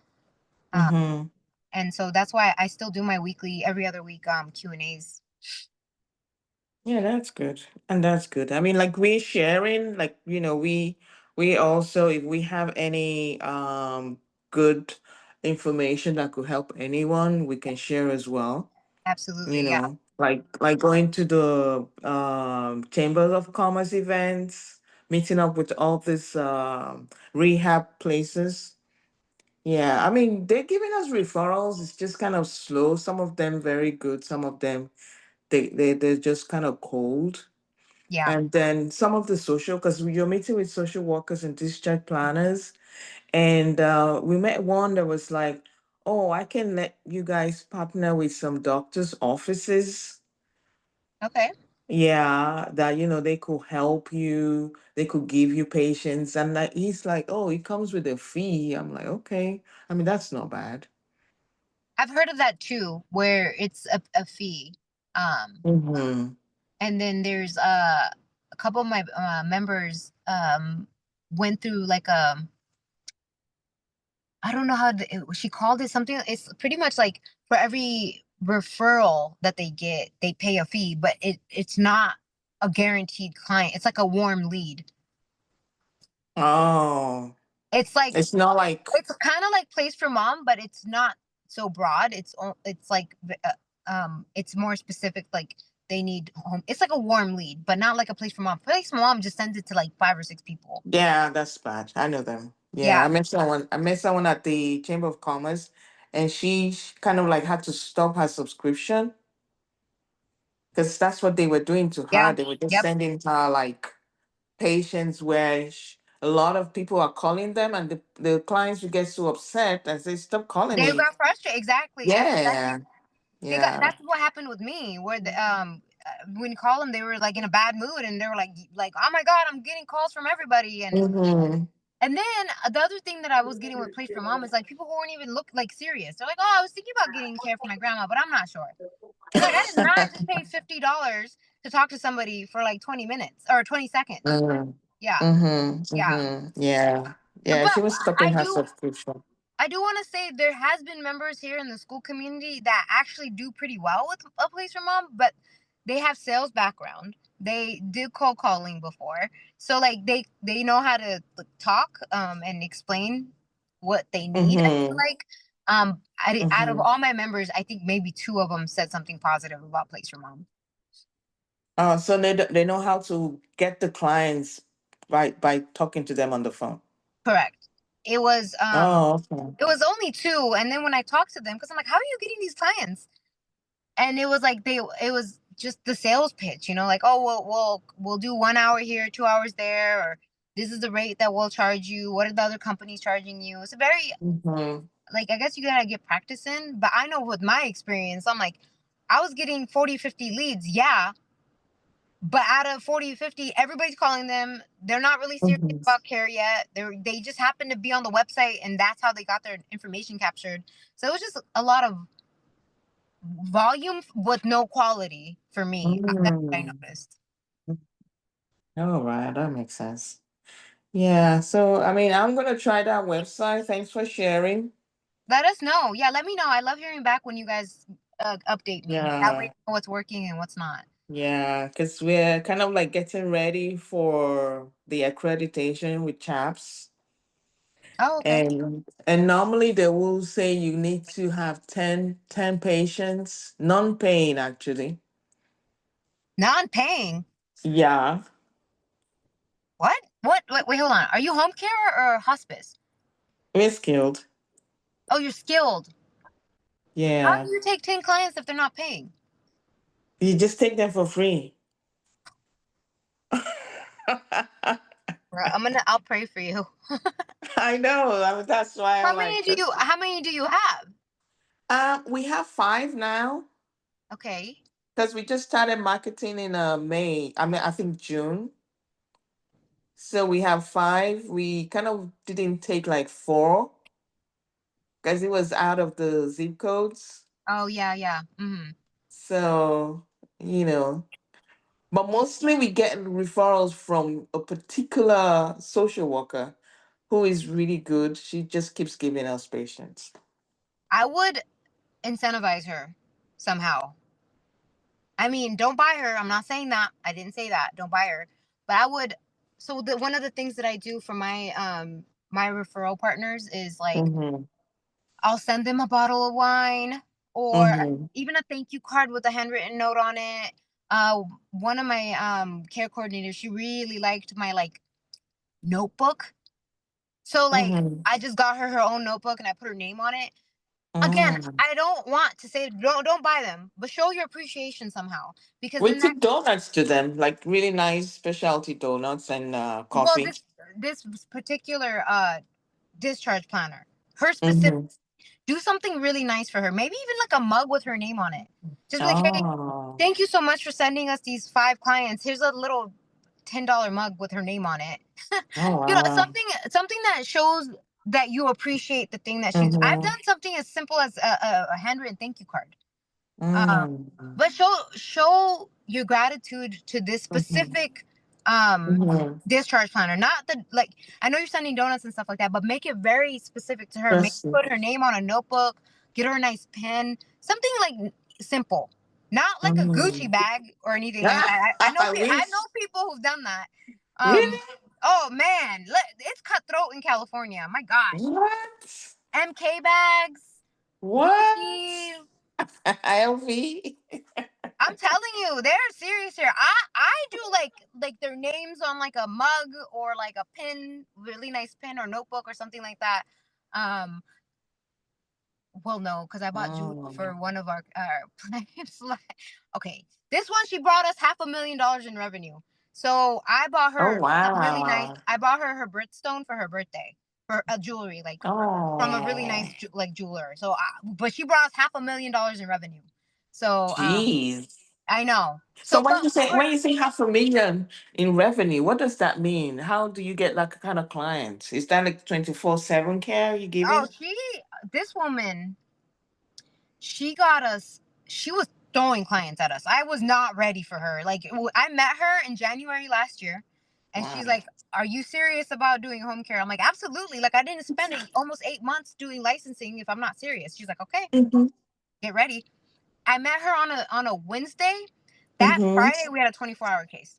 Um, Mm-hmm. and so that's why I still do my weekly, every other week Q&As. Yeah, that's good. And that's good. I mean, like we sharing, like, we also, if we have any good information that could help anyone, we can share as well. Absolutely. Yeah. Like going to the chambers of commerce events, meeting up with all these rehab places. Yeah, I mean, they're giving us referrals. It's just kind of slow. Some of them very good, some of them they're just kind of cold. Yeah. And then some of the social, because you're meeting with social workers and discharge planners, and we met one that was like, "Oh, I can let you guys partner with some doctors' offices. Okay. Yeah, that they could help you, they could give you patients." And like he's like, "Oh, it comes with a fee." I'm like, "Okay." I mean, that's not bad. I've heard of that too, where it's a fee. Um, Mm-hmm. and then there's a couple of my members went through like I don't know she called it something. It's pretty much like for every referral that they get, they pay a fee, but it's not a guaranteed client. It's like a warm lead. Oh, It's like it's not like. it's kind of like Place for Mom, but it's not so broad. It's like it's more specific. Like they need home. It's like a warm lead, but not like a Place for Mom. Place for Mom just sends it to like 5 or 6 people. Yeah, that's bad. I know them. Yeah, Yeah. I met someone at the Chamber of Commerce, and she kind of like had to stop her subscription because that's what they were doing to her. Yeah. They were just Yep. sending her like patients where a lot of people are calling them, and the clients would get so upset and say, "Stop calling They me." got frustrated. Exactly. That's exactly. Yeah, yeah. That's what happened with me. Where when you call them, they were like in a bad mood, and they were like, oh my god, I'm getting calls from everybody, Mm-hmm. and then the other thing that I was getting with Place for Mom is like people who weren't even look like serious. They're like, oh, I was thinking about getting care for my grandma, but I'm not sure. It's like I did not just pay $50 to talk to somebody for like 20 minutes or 20 seconds. Mm-hmm. Yeah, Mm-hmm. yeah. Mm-hmm. Yeah. Yeah. But She was stopping I her do subscription. I do want to say there has been members here in the school community that actually do pretty well with a Place for Mom, but they have sales background. They did cold calling before, so like they know how to like, talk and explain what they need. I feel Mm-hmm. like out of Mm-hmm. all my members, I think maybe two of them said something positive about Place for Mom. So they know how to get the clients by talking to them on the phone. Correct. It was um Oh, okay. it was only two, and then when I talked to them, because I'm like, how are you getting these clients? And it was like it was just the sales pitch, like, oh, we'll do 1 hour here, 2 hours there, or this is the rate that we'll charge you. What are the other companies charging you? It's a very, like, I guess you gotta get practice in. But I know with my experience, I'm like, I was getting 40, 50 leads. Yeah. But out of 40, 50, everybody's calling them. They're not really serious Mhm. about care yet. They just happen to be on the website, and that's how they got their information captured. So it was just a lot of volume with no quality for me. That's what I Mm. noticed. All right, that makes sense. Yeah, so I mean, I'm gonna try that website. Thanks for sharing. Let us know. Yeah, let me know. I love hearing back when you guys update me. That way Yeah, I know what's working and what's not. yeah, because we're kind of like getting ready for the accreditation with CHAPS. Oh, okay. And normally they will say you need to have ten patients, non-paying actually. Non-paying. Yeah, What? What? Wait, hold on. Are you home care or hospice? we're skilled. Oh, you're skilled. How Yeah, do you take 10 clients if they're not paying? you just take them for free. Bro, I'll pray for you. I know. I mean, that's why I'm like, How many do you have? we have five now Okay. because we just started marketing in May. I mean, I think June. So we have five. We kind of didn't take like four because it was out of the zip codes. Oh, yeah, yeah. So, you know, but mostly we get referrals from a particular social worker who is really good. She just keeps giving us patients. I would incentivize her somehow. I mean, don't buy her. I'm not saying that. I didn't say that. Don't buy her. But I would. So one of the things that I do for my referral partners is like Mm-hmm. I'll send them a bottle of wine or Mm-hmm. even a thank you card with a handwritten note on it. Uh, One of my care coordinators, she really liked my like notebook. So like Mm-hmm. I just got her own notebook and I put her name on it. Again, Mm. I don't want to say don't buy them, but show your appreciation somehow because We then that took donuts to them, like really nice specialty donuts and well coffee. this particular discharge planner, her specific Mm-hmm. do something really nice for her. Maybe even like a mug with her name on it. Just be like, hey, Oh, thank you so much for sending us these 5 clients. Here's a little $10 mug with her name on it. oh You know, wow. something that shows that you appreciate the thing that she's. I've Mm-hmm. done something as simple as a handwritten thank you card. Um, Mm-hmm. but show your gratitude to this specific Mm-hmm. discharge planner. Not the like I know you're sending donuts and stuff like that, but make it very specific to her. Make That's it. put her name on a notebook, get her a nice pen, something like simple. Not like a Mm-hmm. Gucci bag or anything like that. I know I I know wish. people who've done that. Really? Oh man, it's cutthroat in California. My gosh. What? MK bags, What? Gucci. LV? I'm telling you, they're serious here. I do like their names on like a mug or like a pin, really nice pen or notebook or something like that. Um, well, no, because I bought jewelry for Mm. one of our clients. Okay, this one she brought us $500,000 in revenue. So I bought Oh her some really nice. wow. I bought her Britstone for her birthday for a jewelry like from a really Oh, nice like jeweler. So, but she brought us $500,000 in revenue. So jeez. I know. So So, but when you say 500,000 in revenue, what does that mean? How do you get that kind of client? Is that like 24/7 care you oh, giving? this woman, she got us. She was throwing clients at us. I was not ready for her. Like, I met her in January last year, and she's Wow. like, "Are you serious about doing home care?" I'm like, "Absolutely." Like, I didn't spend almost 8 months doing licensing if I'm not serious. She's like, "Okay, Mm-hmm. get ready." I met her on a Wednesday. That Mm-hmm. Friday, we had a 24-hour case.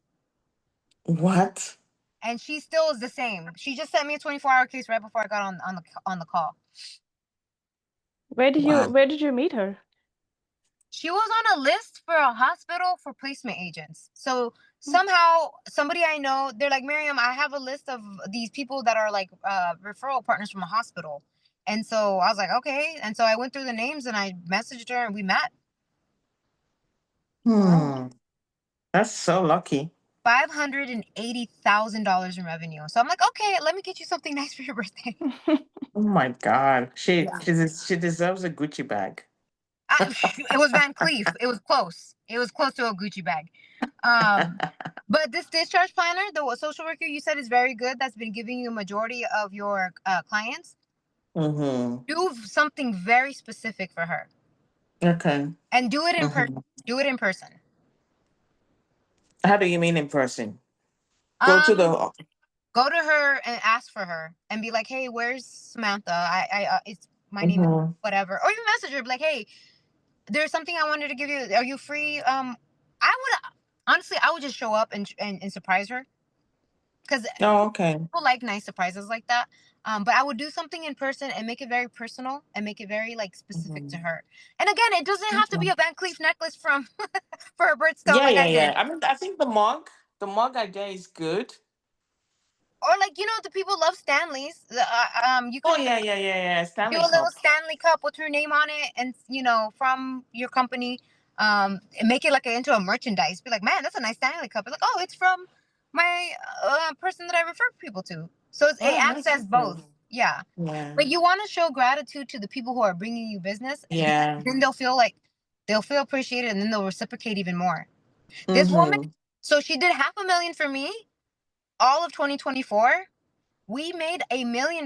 What? And she still is the same. She just sent me a 24-hour case right before I got on the call. Wow. Where did you meet her? She was on a list for a hospital for placement agents. So somehow somebody I know, they're like, Mariam, I have a list of these people that are like referral partners from a hospital. And so I was like, okay. And so I went through the names and I messaged her and we met. Hmm. That's so lucky. $580,000 in revenue. So I'm like, okay, let me get you something nice for your birthday. Oh my God. Yeah. She deserves a Gucci bag. It was Van Cleef. It was close. It was close to a Gucci bag. Um, but this discharge planner, the social worker you said is very good. That's been giving you a majority of your clients. Mm-hmm. Do something very specific for her, Okay. and do it in person. Mm-hmm. Do it in person. How do you mean in person? Go to Um, the. Go to her and ask for her, and be like, "Hey, where's Samantha? It's my name is Mm-hmm. whatever." Or you message her, be like, "Hey, there's something I wanted to give you. Are you free?" I would honestly, I would just show up and surprise her, because Oh, okay. people like nice surprises like that. But I would do something in person and make it very personal and make it very like specific to Mm-hmm. her. And again, it doesn't have to be Okay. a Van Cleef necklace from for her birthstone Yeah, like yeah, I yeah. did. I mean, I think the mug idea is good. Or like, the people love Stanleys. You Oh, could yeah, yeah, yeah, yeah. do Stanley a little Cup. Stanley cup with her name on it, and from your company, and make it like into a merchandise. Be like, man, that's a nice Stanley cup. Be like, oh, it's from my person that I refer people to. So it Oh, acts that's as good. both. Yeah. Yeah. But you want to show gratitude to the people who are bringing you business, because Yeah. then they'll feel appreciated, and then they'll reciprocate even more. This woman, Mm-hmm. so she did 500,000 for me all of 2024. We made $1 million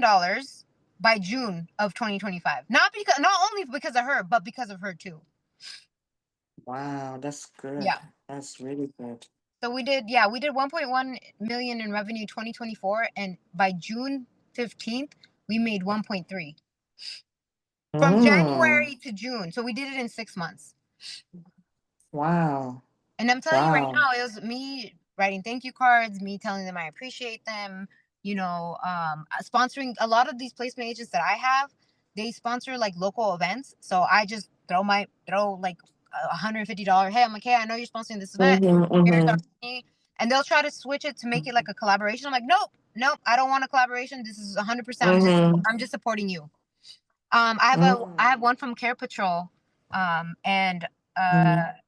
by June of 2025. Not only because of her, but because of her too. Wow, that's good. Yeah. That's really good. So we did 1.1 million in revenue 2024, and by June 15th, we made 1.3. From Mm. January to June. So we did it in 6 months. Wow. And I'm telling you right Wow. now, it was me writing thank you cards, me telling them I appreciate them, sponsoring a lot of these placement agents that I have. They sponsor like local events. So I just throw like $150. Hey, I'm like, hey, I know you're sponsoring this event. Mm-hmm, Here's our mm-hmm, money. And they'll try to switch it to make it like a collaboration. I'm like, nope, nope, I don't want a collaboration. This is 100%. mm-hmm, I'm just supporting you. I have mm-hmm, one from Care Patrol, and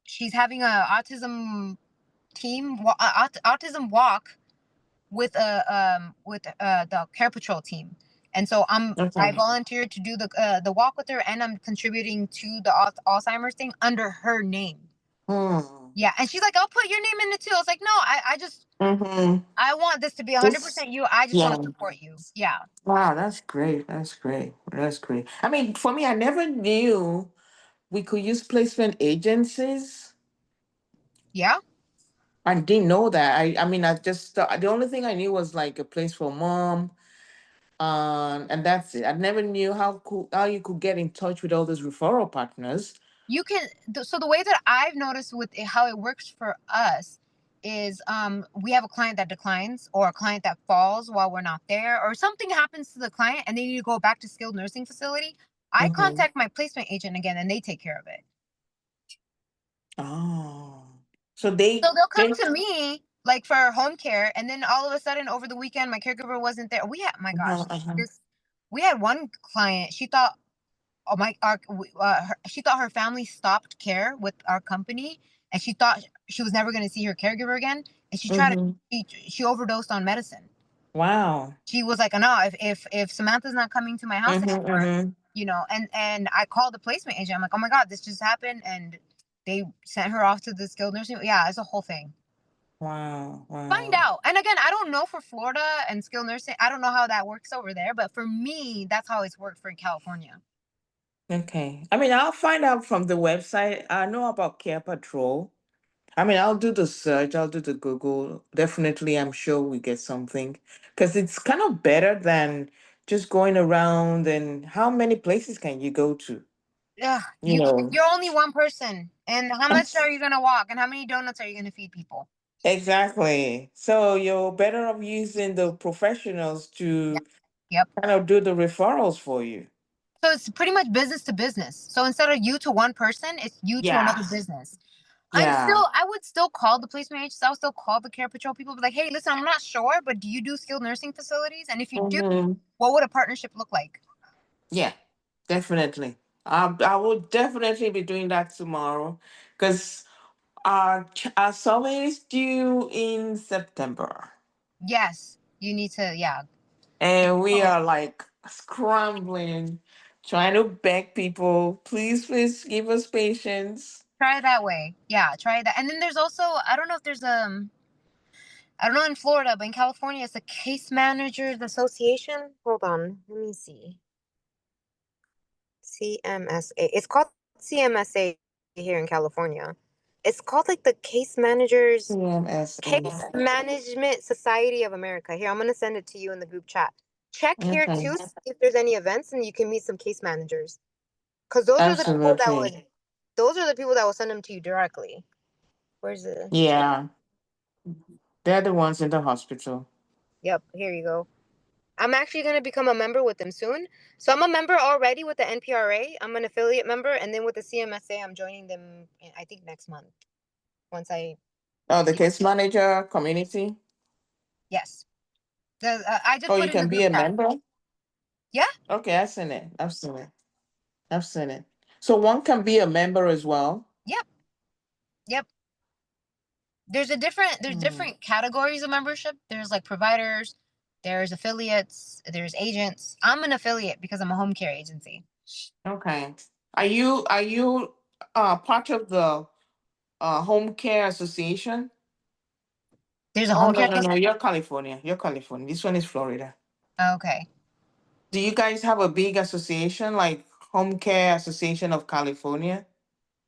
she's having a autism autism walk with the Care Patrol team, and so I okay. volunteered to do the walk with her, and I'm contributing to the Alzheimer's thing under her name. Hmm. Yeah, and she's like, "I'll put your name in it too." I was like, "No, Mm-hmm. I want this to be This, 100% you. I just want yeah. to support you." Yeah, Wow, that's great. That's great. That's great. I mean, for me, I never knew we could use placement agencies. yeah. I didn't know that. I mean, I just the only thing I knew was like a place for mom, and that's it. I never knew how you could get in touch with all those referral partners. You can so the way that I've noticed with how it works for us is, we have a client that declines, or a client that falls while we're not there, or something happens to the client and they need to go back to skilled nursing facility. I Mm-hmm. contact my placement agent again, and they take care of it. Oh, so So they'll come they. to me like for home care, and then all of a sudden over the weekend my caregiver wasn't there. My gosh, Uh-huh, uh-huh. this we had one client. She thought, oh my she thought her family stopped care with our company, and she thought she was never going to see her caregiver again, and Mm-hmm. she overdosed on medicine. Wow. She was like, no, if Samantha's not coming to my house Mm-hmm, anymore, mm-hmm. and I called the placement agent. I'm like, oh my god, this just happened, and they sent her off to the skilled nursing. Yeah, it's a whole thing. Wow. Find Wow. out. And again, I don't know for Florida and skilled nursing. I don't know how that works over there, but for me, that's how it's worked for California. Okay. I mean, I'll find out from the website. I know about Care Patrol. I mean, I'll do the search, I'll do the Google. Definitely, I'm sure we get something because it's kind of better than just going around. And how many places can you go to? Yeah, You know, you're only one person, and how much are you gonna walk, and how many donuts are you gonna feed people? exactly. So you're better off using the professionals Yeah. to Yep. kind of do the referrals for you. So it's pretty much business to business. So instead of you to one person, it's you to Yeah. another business. Yeah. I would still call the police agents. I would still call the care patrol people. Be like, hey, listen, I'm not sure, but do you do skilled nursing facilities? And if you do, Hmm. what would a partnership look like? Yeah, definitely. I will definitely be doing that tomorrow because our survey is due in September. Yes, you need to, yeah. And we Oh, are like scrambling, trying to beg people, please give us patience. try it that way. Yeah, try that. And then there's also, I don't know if there's I don't know in Florida, but in California, it's a Case Managers Association. Hold on, let me see. CMSA. It's called CMSA here in California. It's called like the CMSA. Case Management Society of America. Here, I'm gonna send it to you in the group chat. Check here Okay. too, see if there's any events, and you can meet some case managers. Cause Absolutely. those are the people that will send them to you directly. Where's the? Yeah. They're the ones in the hospital. Yep, here you go. I'm actually gonna become a member with them soon. So I'm a member already with the NPRA. I'm an affiliate member, and then with the CMSA, I'm joining them. I think next month. Once I, Oh, the yeah, case manager community. yes. I just Oh, put you in the can be group a chat. member? Yeah. Okay, I've seen it. I've seen it. I've seen it. So one can be a member as well. Yep. Yep. There's Hmm. different categories of membership. There's like providers, there's affiliates, there's agents. I'm an affiliate because I'm a home care agency. Okay. Are you part of the home care association? There's a Oh home no care. no no, you're California. You're California. This one is Florida. Okay. Do you guys have a big association like Home Care Association of California?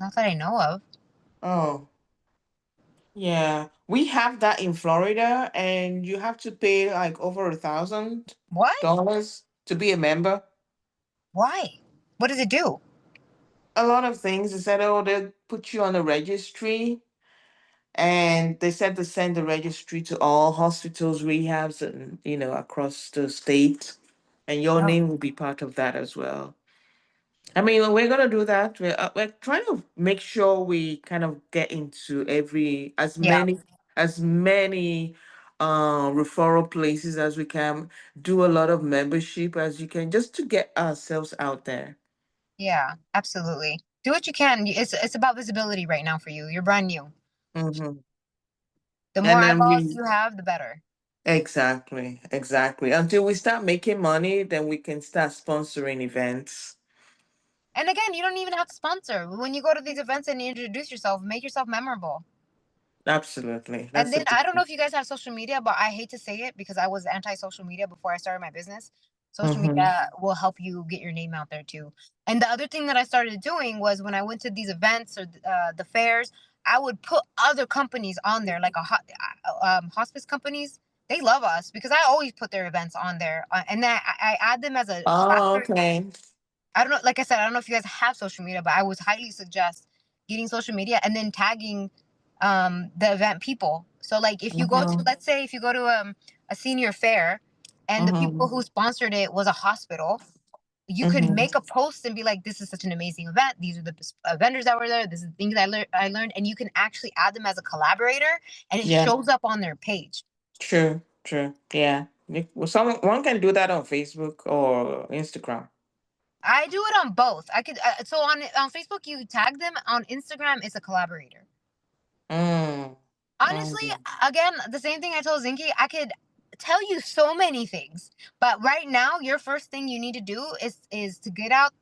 Not that I know of. Oh, yeah. We have that in Florida, and you have to pay like over What? $1,000 to be a member. Why? What does it do? A lot of things. They said, oh, they put you on the registry, and they said to send the registry to all hospitals, rehabs, and across the state, and your Oh, name will be part of that as well. I mean, we're gonna do that. We're trying to make sure we kind of get into every yeah, as many referral places as we can. Do a lot of membership as you can, just to get ourselves out there. yeah, absolutely. Do what you can. It's about visibility right now for you. You're brand new. Hmm. The more And then eyeballs we you have, the better. exactly until we start making money, then we can start sponsoring events. And again, you don't even have to sponsor. When you go to these events and you introduce yourself, make yourself memorable. Absolutely, And that's a then big I don't know thing. if you guys have social media, but I hate to say it because I was anti social media before I started my business. Social Mm-hmm. media will help you get your name out there too. And the other thing that I started doing was when I went to these events or the fairs, I would put other companies on there, like hospice companies. They love us because I always put their events on there, and then I add them as a Oh, after. okay. I don't know, like I said, I don't know if you guys have social media, but I would highly suggest getting social media and then tagging the event people. So like if you go to, Mm-hmm. let's say if you go to a senior fair and the Mm-hmm. people who sponsored it was a hospital, you could Mm-hmm. make a post and be like, this is such an amazing event. These are the vendors that were there. This is the things I learned. And you can actually add them as a collaborator and it Yeah. shows up on their page. True, true. Yeah. Well, someone can do that on Facebook or Instagram. I do it on both. I could, so on Facebook, you tag them. On Instagram, it's a collaborator. Mm. Honestly, Mm. again, the same thing I told Zinky, I could tell you so many things. But right now, your first thing you need to do is to get out,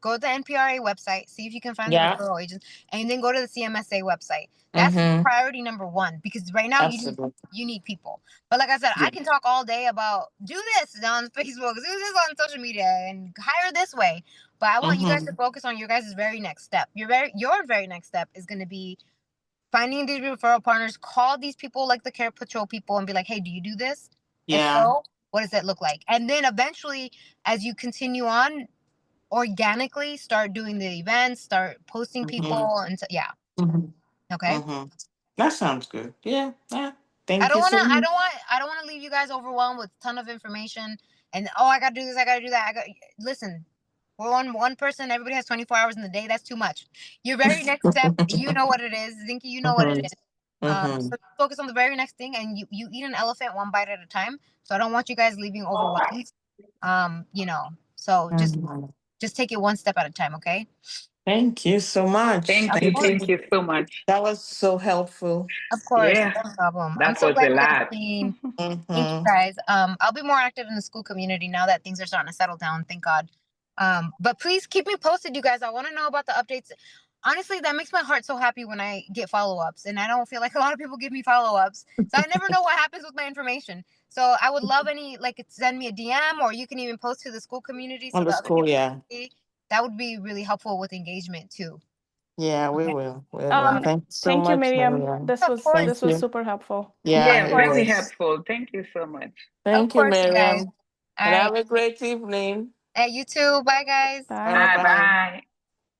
go to the NPRA website, see if you can find the Yeah. referral agents, and then go to the CMSA website. That's Mm-hmm. priority number one because right now Absolutely. you need people. But like I said, Yeah. I can talk all day about do this on Facebook, do this on social media, and hire this way. But I want you guys to Mm-hmm. focus on your guys' very next step. Your very next step is going to be finding these referral partners, call these people like the care patrol people and be like, hey, do you do this? If Yeah. so, what does it look like? And then eventually, as you continue on, organically start doing the events, start posting Mm-hmm. people, and so, yeah, Mm-hmm. okay. Mm-hmm. That sounds good. Yeah. Yeah. I Thank don't you want to. so much. I don't want to leave you guys overwhelmed with a ton of information. And oh, I gotta do this. I gotta do that. Listen. We're one person. Everybody has 24 hours in the day. That's too much. Your very next step, you know what it is. Zinky, you know what it Mm-hmm. is. Mm-hmm. So focus on the very next thing, and you eat an elephant one bite at a time. So I don't want you guys leaving overwhelmed. You know. So Mm-hmm. just take it one step at a time. Okay. Thank you so much. Thank Of you. course. Thank you so much. That was so helpful. Of course, Yeah, no problem. I'm that so was glad a you guys lot. came. Thank you Mm-hmm. guys. I'll be more active in the school community now that things are starting to settle down, thank God. But please keep me posted, you guys. I want to know about the updates. Honestly, that makes my heart so happy when I get follow-ups, and I don't feel like a lot of people give me follow-ups. So I never know what happens with my information. So I would love any, like, send me a DM, or you can even post to the school community so On the the other school, people yeah. can see. That would be really helpful with engagement too. Yeah, we Okay. will. We will. Thanks so Thank you, much, Mariam. Mariam. This Of was course. Thank you. super helpful. Yeah, Yeah, Of it very course. was. helpful. Thank you so much. Of Thank you, course, you guys. Mariam. All And right. have a great evening. You too. Bye, guys. All right, Bye. Bye bye. bye.